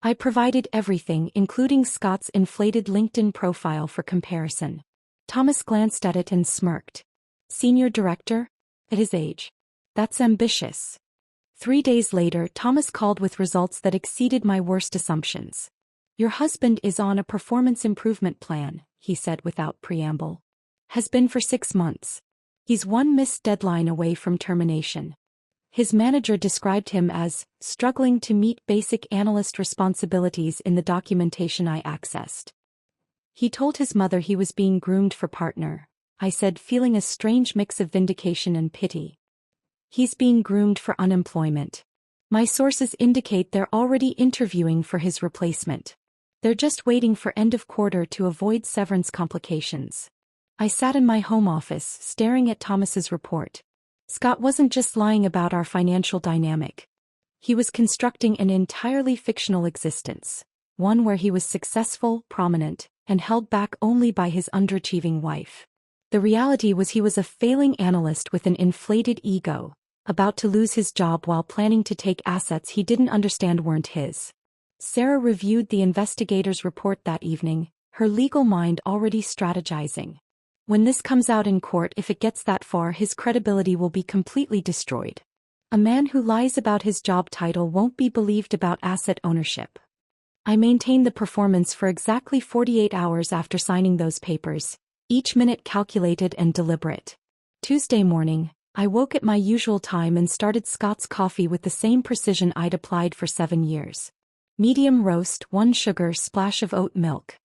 I provided everything, including Scott's inflated LinkedIn profile for comparison. Thomas glanced at it and smirked. Senior Director? At his age. That's ambitious. 3 days later, Thomas called with results that exceeded my worst assumptions. Your husband is on a performance improvement plan, he said without preamble. Has been for 6 months. He's one missed deadline away from termination. His manager described him as struggling to meet basic analyst responsibilities in the documentation I accessed. He told his mother he was being groomed for partner, I said, feeling a strange mix of vindication and pity. He's being groomed for unemployment. My sources indicate they're already interviewing for his replacement. They're just waiting for end of quarter to avoid severance complications. I sat in my home office, staring at Thomas's report. Scott wasn't just lying about our financial dynamic. He was constructing an entirely fictional existence, one where he was successful, prominent, and held back only by his underachieving wife. The reality was he was a failing analyst with an inflated ego, about to lose his job while planning to take assets he didn't understand weren't his. Sarah reviewed the investigator's report that evening, her legal mind already strategizing. When this comes out in court, if it gets that far, his credibility will be completely destroyed. A man who lies about his job title won't be believed about asset ownership. I maintained the performance for exactly 48 hours after signing those papers, each minute calculated and deliberate. Tuesday morning, I woke at my usual time and started Scott's coffee with the same precision I'd applied for 7 years. Medium roast, 1 sugar, splash of oat milk.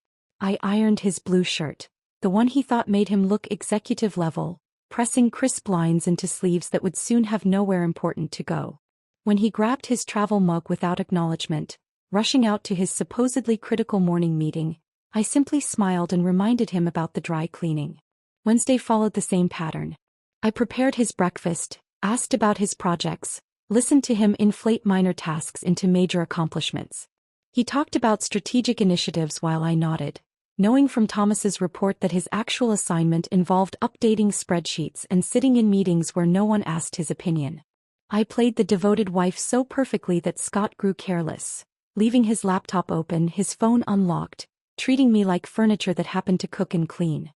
I ironed his blue shirt, the one he thought made him look executive level, pressing crisp lines into sleeves that would soon have nowhere important to go. When he grabbed his travel mug without acknowledgement, rushing out to his supposedly critical morning meeting, I simply smiled and reminded him about the dry cleaning. Wednesday followed the same pattern. I prepared his breakfast, asked about his projects, listened to him inflate minor tasks into major accomplishments. He talked about strategic initiatives while I nodded, knowing from Thomas's report that his actual assignment involved updating spreadsheets and sitting in meetings where no one asked his opinion. I played the devoted wife so perfectly that Scott grew careless, leaving his laptop open, his phone unlocked, treating me like furniture that happened to cook and clean.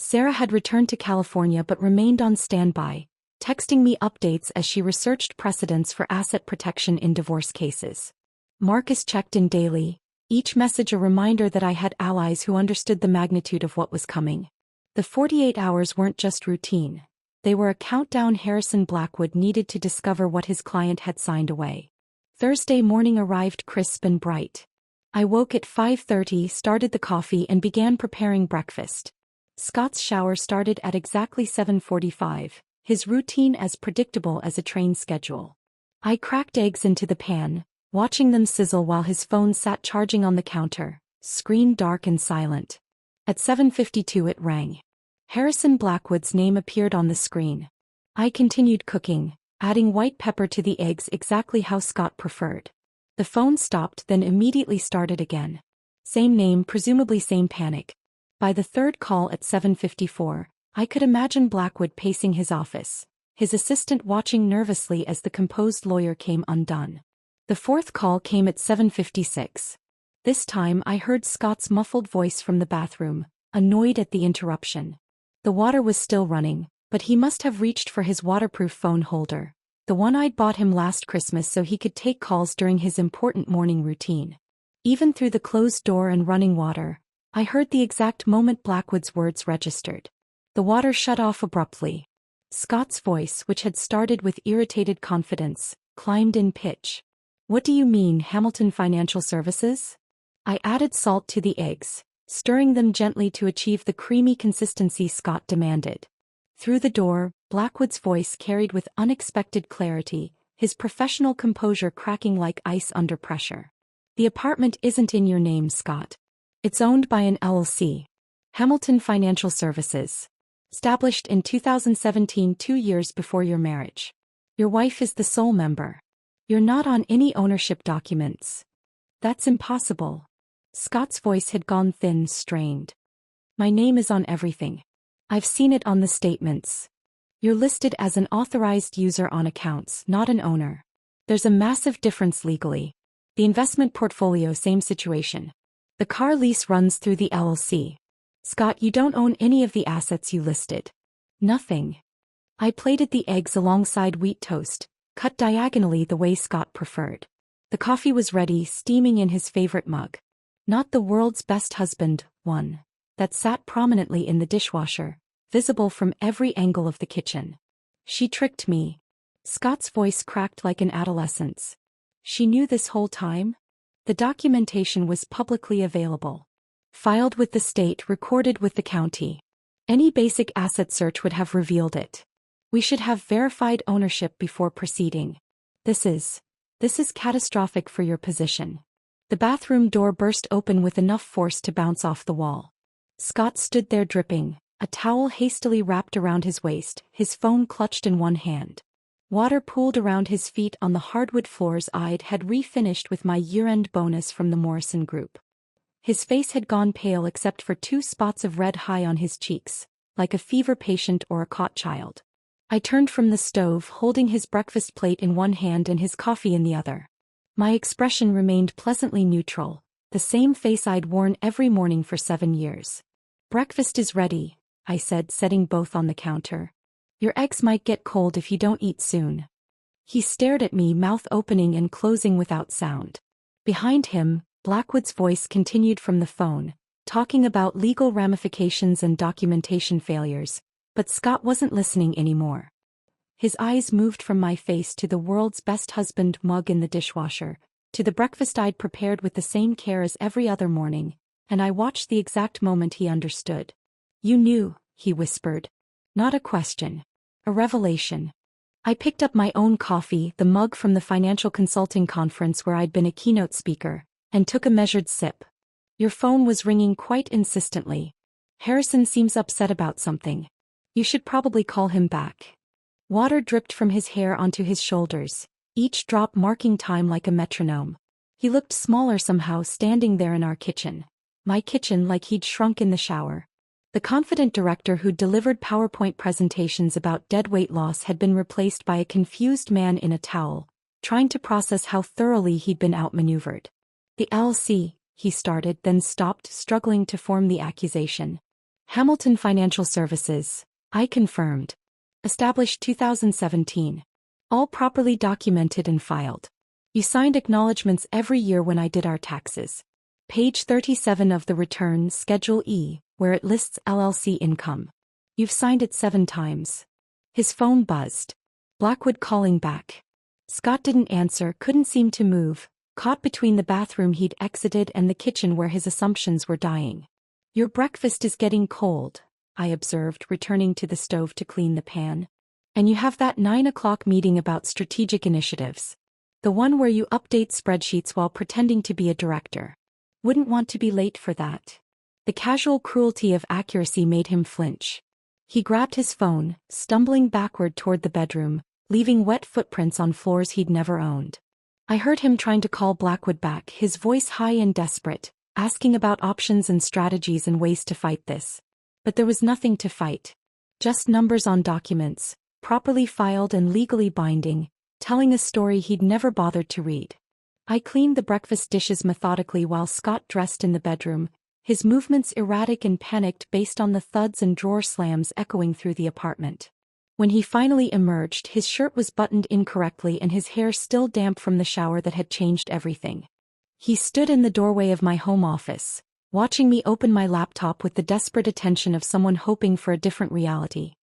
Sarah had returned to California but remained on standby, texting me updates as she researched precedents for asset protection in divorce cases. Marcus checked in daily, Each message a reminder that I had allies who understood the magnitude of what was coming. The 48 hours weren't just routine. They were a countdown Harrison Blackwood needed to discover what his client had signed away. Thursday morning arrived crisp and bright. I woke at 5:30, started the coffee and began preparing breakfast. Scott's shower started at exactly 7:45, his routine as predictable as a train schedule. I cracked eggs into the pan, watching them sizzle while his phone sat charging on the counter, screen dark and silent. At 7:52 it rang. Harrison Blackwood's name appeared on the screen. I continued cooking, adding white pepper to the eggs exactly how Scott preferred. The phone stopped, then immediately started again. Same name, presumably same panic. By the third call at 7:54, I could imagine Blackwood pacing his office, his assistant watching nervously as the composed lawyer came undone. The fourth call came at 7:56. This time I heard Scott's muffled voice from the bathroom, annoyed at the interruption. The water was still running, but he must have reached for his waterproof phone holder, the one I'd bought him last Christmas so he could take calls during his important morning routine. Even through the closed door and running water, I heard the exact moment Blackwood's words registered. The water shut off abruptly. Scott's voice, which had started with irritated confidence, climbed in pitch. "What do you mean, Hamilton Financial Services?" I added salt to the eggs, stirring them gently to achieve the creamy consistency Scott demanded. Through the door, Blackwood's voice carried with unexpected clarity, his professional composure cracking like ice under pressure. "The apartment isn't in your name, Scott. It's owned by an LLC. Hamilton Financial Services. Established in 2017, 2 years before your marriage. Your wife is the sole member. You're not on any ownership documents." "That's impossible." Scott's voice had gone thin, strained. "My name is on everything. I've seen it on the statements. You're listed as an authorized user on accounts, not an owner. There's a massive difference legally. The investment portfolio, same situation. The car lease runs through the LLC. Scott, you don't own any of the assets you listed." "Nothing." I plated the eggs alongside wheat toast, cut diagonally the way Scott preferred. The coffee was ready, steaming in his favorite mug. Not the world's best husband, one that sat prominently in the dishwasher, visible from every angle of the kitchen. "She tricked me." Scott's voice cracked like an adolescent's. "She knew this whole time?" "The documentation was publicly available. Filed with the state, recorded with the county. Any basic asset search would have revealed it. We should have verified ownership before proceeding. This is catastrophic for your position." The bathroom door burst open with enough force to bounce off the wall. Scott stood there dripping, a towel hastily wrapped around his waist, his phone clutched in one hand. Water pooled around his feet on the hardwood floors I'd had refinished with my year-end bonus from the Morrison Group. His face had gone pale except for 2 spots of red high on his cheeks, like a fever patient or a caught child. I turned from the stove, holding his breakfast plate in one hand and his coffee in the other. My expression remained pleasantly neutral, the same face I'd worn every morning for 7 years. "Breakfast is ready," I said, setting both on the counter. "Your eggs might get cold if you don't eat soon." He stared at me, mouth opening and closing without sound. Behind him, Blackwood's voice continued from the phone, talking about legal ramifications and documentation failures, but Scott wasn't listening anymore. His eyes moved from my face to the world's best husband mug in the dishwasher, to the breakfast I'd prepared with the same care as every other morning, and I watched the exact moment he understood. "You knew," he whispered. Not a question. A revelation. I picked up my own coffee, the mug from the financial consulting conference where I'd been a keynote speaker, and took a measured sip. "Your phone was ringing quite insistently. Harrison seems upset about something. You should probably call him back." Water dripped from his hair onto his shoulders, each drop marking time like a metronome. He looked smaller somehow standing there in our kitchen. My kitchen, like he'd shrunk in the shower. The confident director who'd delivered PowerPoint presentations about dead weight loss had been replaced by a confused man in a towel, trying to process how thoroughly he'd been outmaneuvered. "The LLC," he started, then stopped, struggling to form the accusation. "Hamilton Financial Services," I confirmed. "Established 2017. All properly documented and filed. You signed acknowledgments every year when I did our taxes." Page 37 of the return, Schedule E, where it lists LLC income. You've signed it 7 times. His phone buzzed. Blackwood calling back. Scott didn't answer, couldn't seem to move, caught between the bathroom he'd exited and the kitchen where his assumptions were dying. Your breakfast is getting cold, I observed, returning to the stove to clean the pan. And you have that 9 o'clock meeting about strategic initiatives. The one where you update spreadsheets while pretending to be a director. Wouldn't want to be late for that. The casual cruelty of accuracy made him flinch. He grabbed his phone, stumbling backward toward the bedroom, leaving wet footprints on floors he'd never owned. I heard him trying to call Blackwood back, his voice high and desperate, asking about options and strategies and ways to fight this. But there was nothing to fight. Just numbers on documents, properly filed and legally binding, telling a story he'd never bothered to read. I cleaned the breakfast dishes methodically while Scott dressed in the bedroom, his movements erratic and panicked based on the thuds and drawer slams echoing through the apartment. When he finally emerged, his shirt was buttoned incorrectly and his hair still damp from the shower that had changed everything. He stood in the doorway of my home office, watching me open my laptop with the desperate attention of someone hoping for a different reality.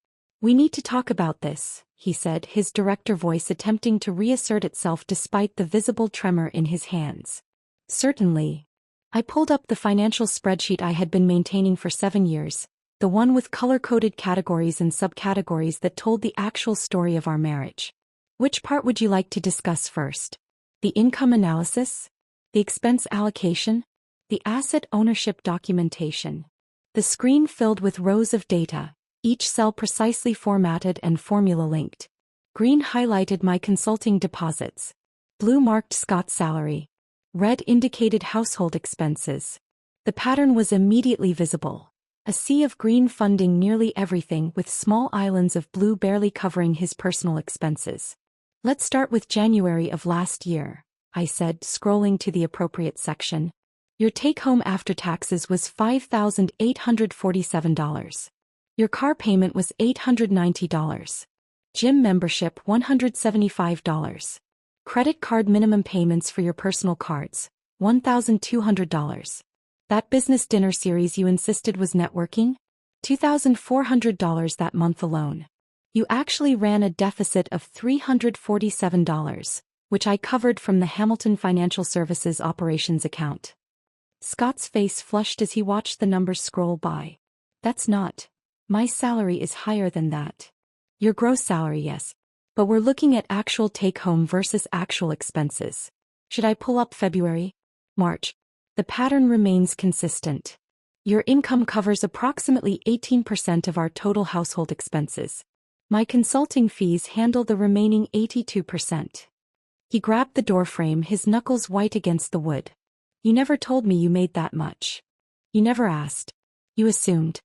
We need to talk about this, he said, his director voice attempting to reassert itself despite the visible tremor in his hands. Certainly. I pulled up the financial spreadsheet I had been maintaining for 7 years. The one with color-coded categories and subcategories that told the actual story of our marriage. Which part would you like to discuss first? The income analysis? The expense allocation? The asset ownership documentation? The screen filled with rows of data, each cell precisely formatted and formula-linked. Green highlighted my consulting deposits. Blue marked Scott's salary. Red indicated household expenses. The pattern was immediately visible. A sea of green funding nearly everything with small islands of blue barely covering his personal expenses. Let's start with January of last year, I said, scrolling to the appropriate section. Your take-home after taxes was $5,847. Your car payment was $890. Gym membership $175. Credit card minimum payments for your personal cards, $1,200. That business dinner series you insisted was networking? $2,400 that month alone. You actually ran a deficit of $347, which I covered from the Hamilton Financial Services operations account. Scott's face flushed as he watched the numbers scroll by. That's not. My salary is higher than that. Your gross salary, yes. But we're looking at actual take-home versus actual expenses. Should I pull up February? March. The pattern remains consistent. Your income covers approximately 18% of our total household expenses. My consulting fees handle the remaining 82%. He grabbed the doorframe, his knuckles white against the wood. You never told me you made that much. You never asked. You assumed.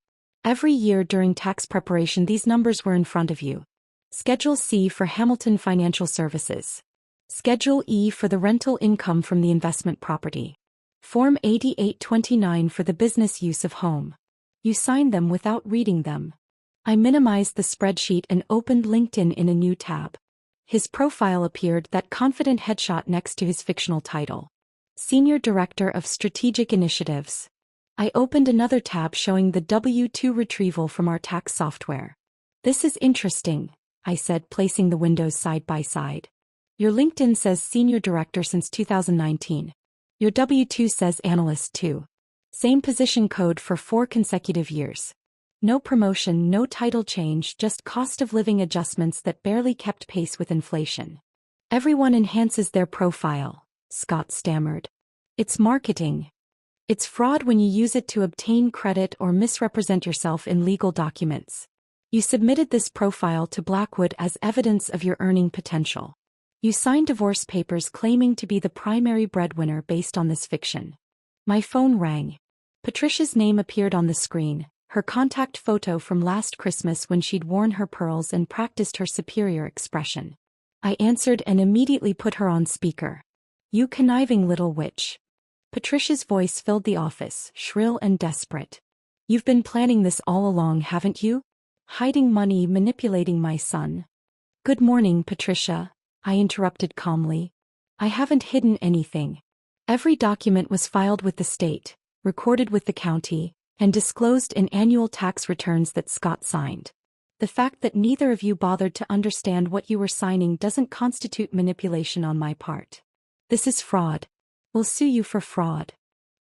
Every year during tax preparation these numbers were in front of you. Schedule C for Hamilton Financial Services. Schedule E for the rental income from the investment property. Form 8829 for the business use of home. You signed them without reading them. I minimized the spreadsheet and opened LinkedIn in a new tab. His profile appeared, that confident headshot next to his fictional title. Senior Director of Strategic Initiatives. I opened another tab showing the W-2 retrieval from our tax software. This is interesting, I said, placing the windows side by side. Your LinkedIn says Senior Director since 2019. Your W-2 says Analyst 2. Same position code for 4 consecutive years. No promotion, no title change, just cost of living adjustments that barely kept pace with inflation. Everyone enhances their profile, Scott stammered. It's marketing. It's fraud when you use it to obtain credit or misrepresent yourself in legal documents. You submitted this profile to Blackwood as evidence of your earning potential. You signed divorce papers claiming to be the primary breadwinner based on this fiction. My phone rang. Patricia's name appeared on the screen, her contact photo from last Christmas when she'd worn her pearls and practiced her superior expression. I answered and immediately put her on speaker. You conniving little witch. Patricia's voice filled the office, shrill and desperate. You've been planning this all along, haven't you? Hiding money, manipulating my son. Good morning, Patricia, I interrupted calmly. I haven't hidden anything. Every document was filed with the state, recorded with the county, and disclosed in annual tax returns that Scott signed. The fact that neither of you bothered to understand what you were signing doesn't constitute manipulation on my part. This is fraud. We'll sue you for fraud.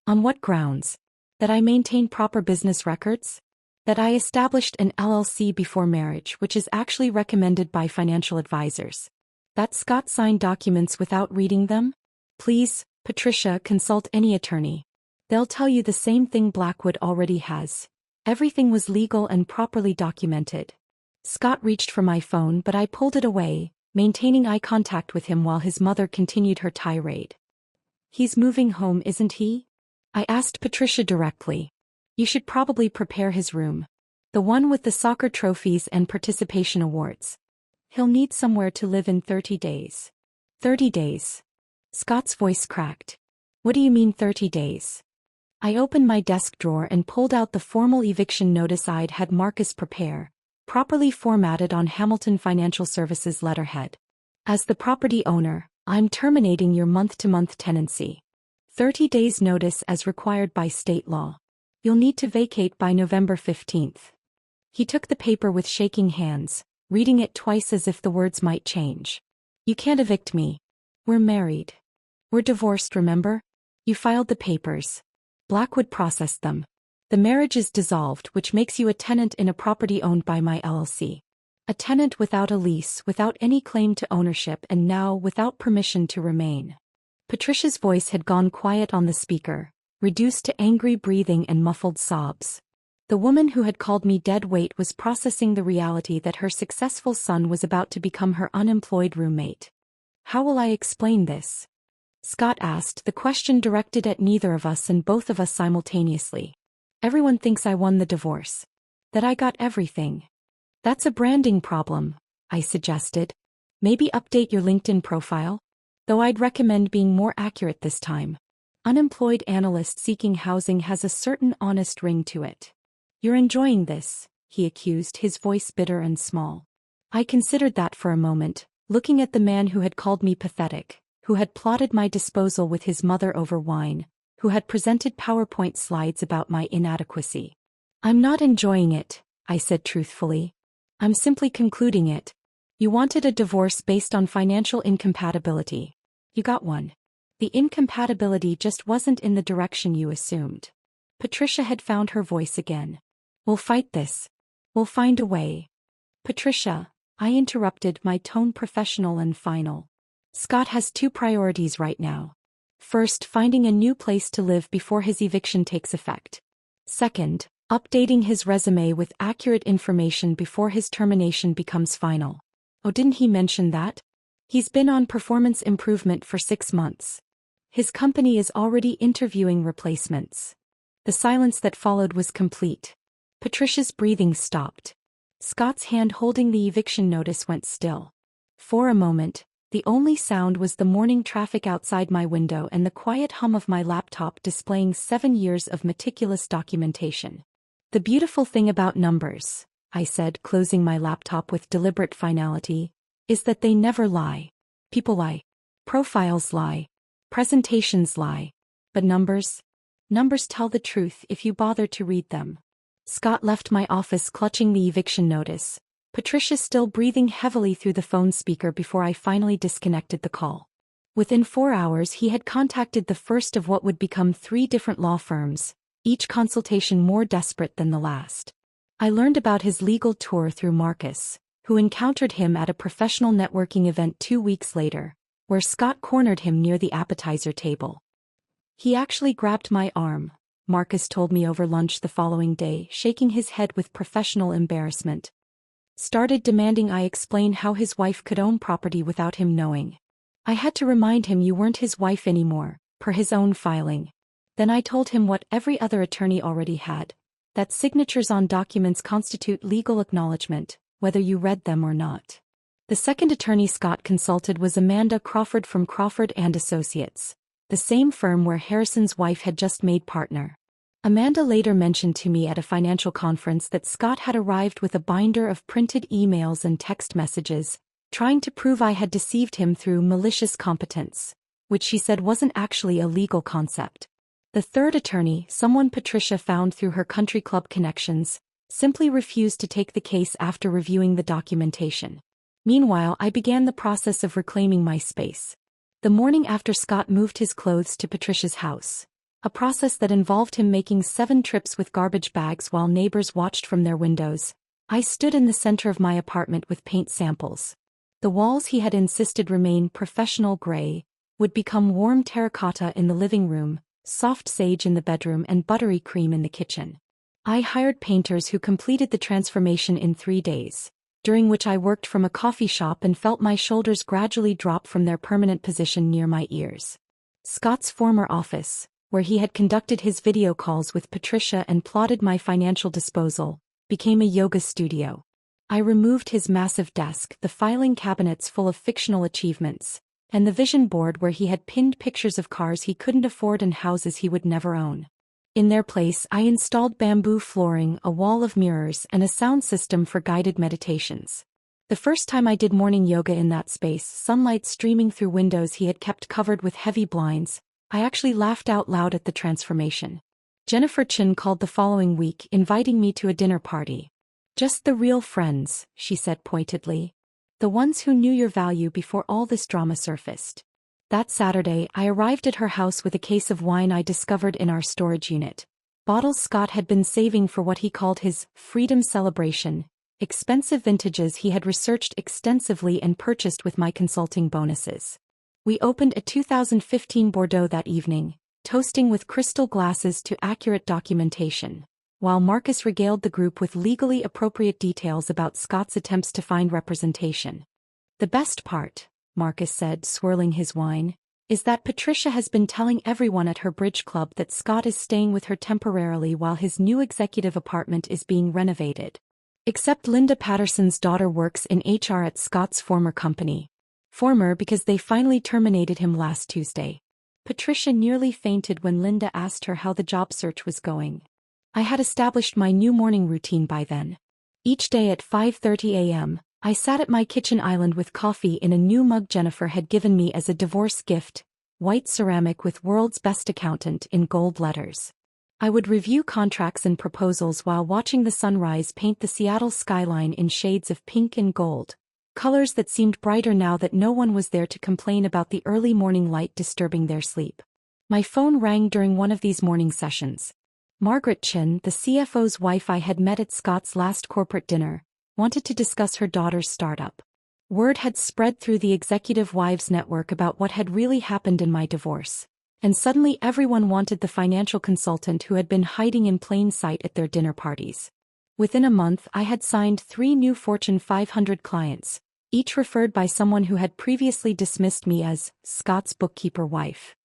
On what grounds? That I maintain proper business records? That I established an LLC before marriage, which is actually recommended by financial advisors. That Scott signed documents without reading them? Please, Patricia, consult any attorney. They'll tell you the same thing Blackwood already has. Everything was legal and properly documented. Scott reached for my phone, but I pulled it away, maintaining eye contact with him while his mother continued her tirade. He's moving home, isn't he? I asked Patricia directly. You should probably prepare his room. The one with the soccer trophies and participation awards. He'll need somewhere to live in 30 days. 30 days. Scott's voice cracked. What do you mean 30 days? I opened my desk drawer and pulled out the formal eviction notice I'd had Marcus prepare, properly formatted on Hamilton Financial Services letterhead. As the property owner, I'm terminating your month-to-month tenancy. 30 days notice as required by state law. You'll need to vacate by November 15th. He took the paper with shaking hands, reading it twice as if the words might change. You can't evict me. We're married. We're divorced, remember? You filed the papers. Blackwood processed them. The marriage is dissolved, which makes you a tenant in a property owned by my LLC. A tenant without a lease, without any claim to ownership, and now without permission to remain. Patricia's voice had gone quiet on the speaker, reduced to angry breathing and muffled sobs. The woman who had called me dead weight was processing the reality that her successful son was about to become her unemployed roommate. How will I explain this? Scott asked, the question directed at neither of us and both of us simultaneously. Everyone thinks I won the divorce. That I got everything. That's a branding problem, I suggested. Maybe update your LinkedIn profile? Though I'd recommend being more accurate this time. Unemployed analyst seeking housing has a certain honest ring to it. You're enjoying this, he accused, his voice bitter and small. I considered that for a moment, looking at the man who had called me pathetic, who had plotted my disposal with his mother over wine, who had presented PowerPoint slides about my inadequacy. I'm not enjoying it, I said truthfully. I'm simply concluding it. You wanted a divorce based on financial incompatibility. You got one. The incompatibility just wasn't in the direction you assumed. Patricia had found her voice again. We'll fight this. We'll find a way. Patricia, I interrupted, my tone professional and final. Scott has two priorities right now. First, finding a new place to live before his eviction takes effect. Second, updating his resume with accurate information before his termination becomes final. Oh, didn't he mention that? He's been on performance improvement for 6 months. His company is already interviewing replacements. The silence that followed was complete. Patricia's breathing stopped. Scott's hand holding the eviction notice went still. For a moment, the only sound was the morning traffic outside my window and the quiet hum of my laptop displaying 7 years of meticulous documentation. The beautiful thing about numbers, I said, closing my laptop with deliberate finality, is that they never lie. People lie. Profiles lie. Presentations lie. But numbers? Numbers tell the truth if you bother to read them. Scott left my office clutching the eviction notice, Patricia still breathing heavily through the phone speaker before I finally disconnected the call. Within 4 hours he had contacted the first of what would become 3 different law firms, each consultation more desperate than the last. I learned about his legal tour through Marcus, who encountered him at a professional networking event 2 weeks later, where Scott cornered him near the appetizer table. He actually grabbed my arm, Marcus told me over lunch the following day, shaking his head with professional embarrassment. Started demanding I explain how his wife could own property without him knowing. I had to remind him you weren't his wife anymore, per his own filing. Then I told him what every other attorney already had, that signatures on documents constitute legal acknowledgement, whether you read them or not. The second attorney Scott consulted was Amanda Crawford from Crawford and Associates, the same firm where Harrison's wife had just made partner. Amanda later mentioned to me at a financial conference that Scott had arrived with a binder of printed emails and text messages, trying to prove I had deceived him through malicious competence, which she said wasn't actually a legal concept. The third attorney, someone Patricia found through her country club connections, simply refused to take the case after reviewing the documentation. Meanwhile, I began the process of reclaiming my space. The morning after Scott moved his clothes to Patricia's house, a process that involved him making 7 trips with garbage bags while neighbors watched from their windows, I stood in the center of my apartment with paint samples. The walls he had insisted remain professional gray would become warm terracotta in the living room, soft sage in the bedroom, and buttery cream in the kitchen. I hired painters who completed the transformation in 3 days, during which I worked from a coffee shop and felt my shoulders gradually drop from their permanent position near my ears. Scott's former office, where he had conducted his video calls with Patricia and plotted my financial disposal, became a yoga studio. I removed his massive desk, the filing cabinets full of fictional achievements, and the vision board where he had pinned pictures of cars he couldn't afford and houses he would never own. In their place, I installed bamboo flooring, a wall of mirrors, and a sound system for guided meditations. The first time I did morning yoga in that space, sunlight streaming through windows he had kept covered with heavy blinds, I actually laughed out loud at the transformation. Jennifer Chin called the following week, inviting me to a dinner party. "Just the real friends," she said pointedly. "The ones who knew your value before all this drama surfaced." That Saturday, I arrived at her house with a case of wine I discovered in our storage unit. Bottles Scott had been saving for what he called his freedom celebration, expensive vintages he had researched extensively and purchased with my consulting bonuses. We opened a 2015 Bordeaux that evening, toasting with crystal glasses to accurate documentation, while Marcus regaled the group with legally appropriate details about Scott's attempts to find representation. "The best part," Marcus said, swirling his wine, "is that Patricia has been telling everyone at her bridge club that Scott is staying with her temporarily while his new executive apartment is being renovated. Except Linda Patterson's daughter works in HR at Scott's former company. Former because they finally terminated him last Tuesday." Patricia nearly fainted when Linda asked her how the job search was going. I had established my new morning routine by then. Each day at 5:30 a.m., I sat at my kitchen island with coffee in a new mug Jennifer had given me as a divorce gift, white ceramic with "World's Best Accountant" in gold letters. I would review contracts and proposals while watching the sunrise paint the Seattle skyline in shades of pink and gold, colors that seemed brighter now that no one was there to complain about the early morning light disturbing their sleep. My phone rang during one of these morning sessions. Margaret Chin, the CFO's wife I had met at Scott's last corporate dinner, wanted to discuss her daughter's startup. Word had spread through the executive wives network about what had really happened in my divorce, and suddenly everyone wanted the financial consultant who had been hiding in plain sight at their dinner parties. Within a month, I had signed 3 new Fortune 500 clients, each referred by someone who had previously dismissed me as Scott's bookkeeper wife.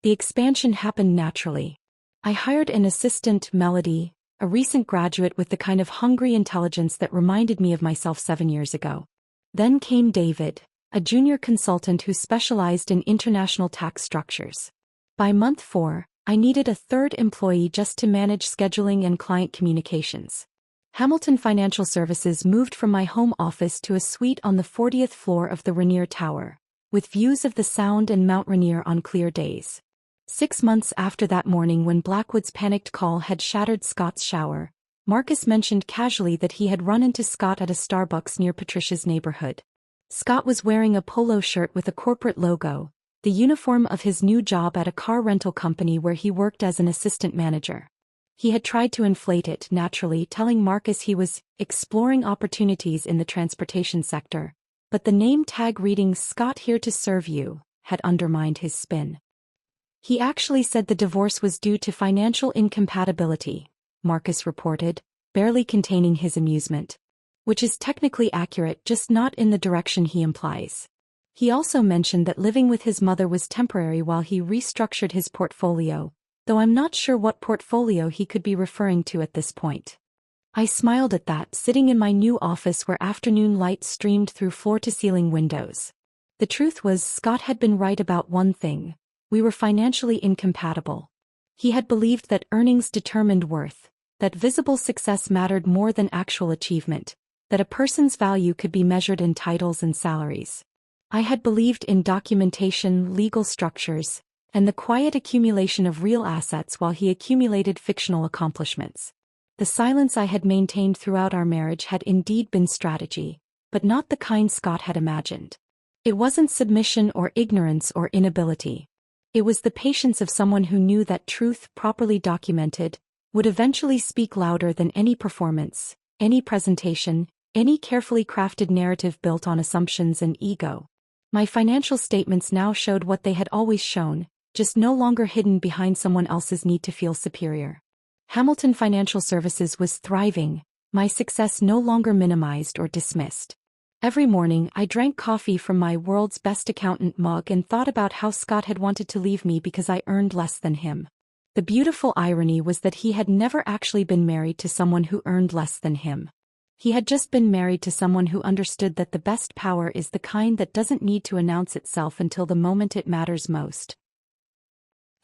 The expansion happened naturally. I hired an assistant, Melody, a recent graduate with the kind of hungry intelligence that reminded me of myself 7 years ago. Then came David, a junior consultant who specialized in international tax structures. By month 4, I needed a third employee just to manage scheduling and client communications. Hamilton Financial Services moved from my home office to a suite on the 40th floor of the Rainier Tower, with views of the Sound and Mount Rainier on clear days. 6 months after that morning when Blackwood's panicked call had shattered Scott's shower, Marcus mentioned casually that he had run into Scott at a Starbucks near Patricia's neighborhood. Scott was wearing a polo shirt with a corporate logo, the uniform of his new job at a car rental company where he worked as an assistant manager. He had tried to inflate it, naturally, telling Marcus he was exploring opportunities in the transportation sector, but the name tag reading "Scott here to serve you" had undermined his spin. "He actually said the divorce was due to financial incompatibility," Marcus reported, barely containing his amusement. "Which is technically accurate, just not in the direction he implies. He also mentioned that living with his mother was temporary while he restructured his portfolio, though I'm not sure what portfolio he could be referring to at this point." I smiled at that, sitting in my new office where afternoon light streamed through floor-to-ceiling windows. The truth was, Scott had been right about one thing: we were financially incompatible. He had believed that earnings determined worth, that visible success mattered more than actual achievement, that a person's value could be measured in titles and salaries. I had believed in documentation, legal structures, and the quiet accumulation of real assets while he accumulated fictional accomplishments. The silence I had maintained throughout our marriage had indeed been strategy, but not the kind Scott had imagined. It wasn't submission or ignorance or inability. It was the patience of someone who knew that truth, properly documented, would eventually speak louder than any performance, any presentation, any carefully crafted narrative built on assumptions and ego. My financial statements now showed what they had always shown, just no longer hidden behind someone else's need to feel superior. Hamilton Financial Services was thriving, my success no longer minimized or dismissed. Every morning I drank coffee from my world's best accountant mug and thought about how Scott had wanted to leave me because I earned less than him. The beautiful irony was that he had never actually been married to someone who earned less than him. He had just been married to someone who understood that the best power is the kind that doesn't need to announce itself until the moment it matters most.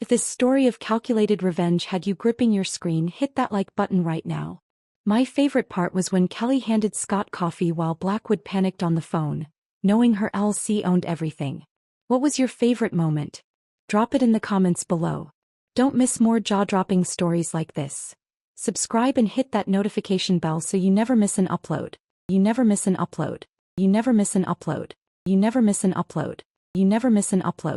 If this story of calculated revenge had you gripping your screen, hit that like button right now. My favorite part was when Kelly handed Scott coffee while Blackwood panicked on the phone, knowing her LC owned everything. What was your favorite moment? Drop it in the comments below. Don't miss more jaw-dropping stories like this. Subscribe and hit that notification bell so you never miss an upload. You never miss an upload. You never miss an upload. You never miss an upload. You never miss an upload.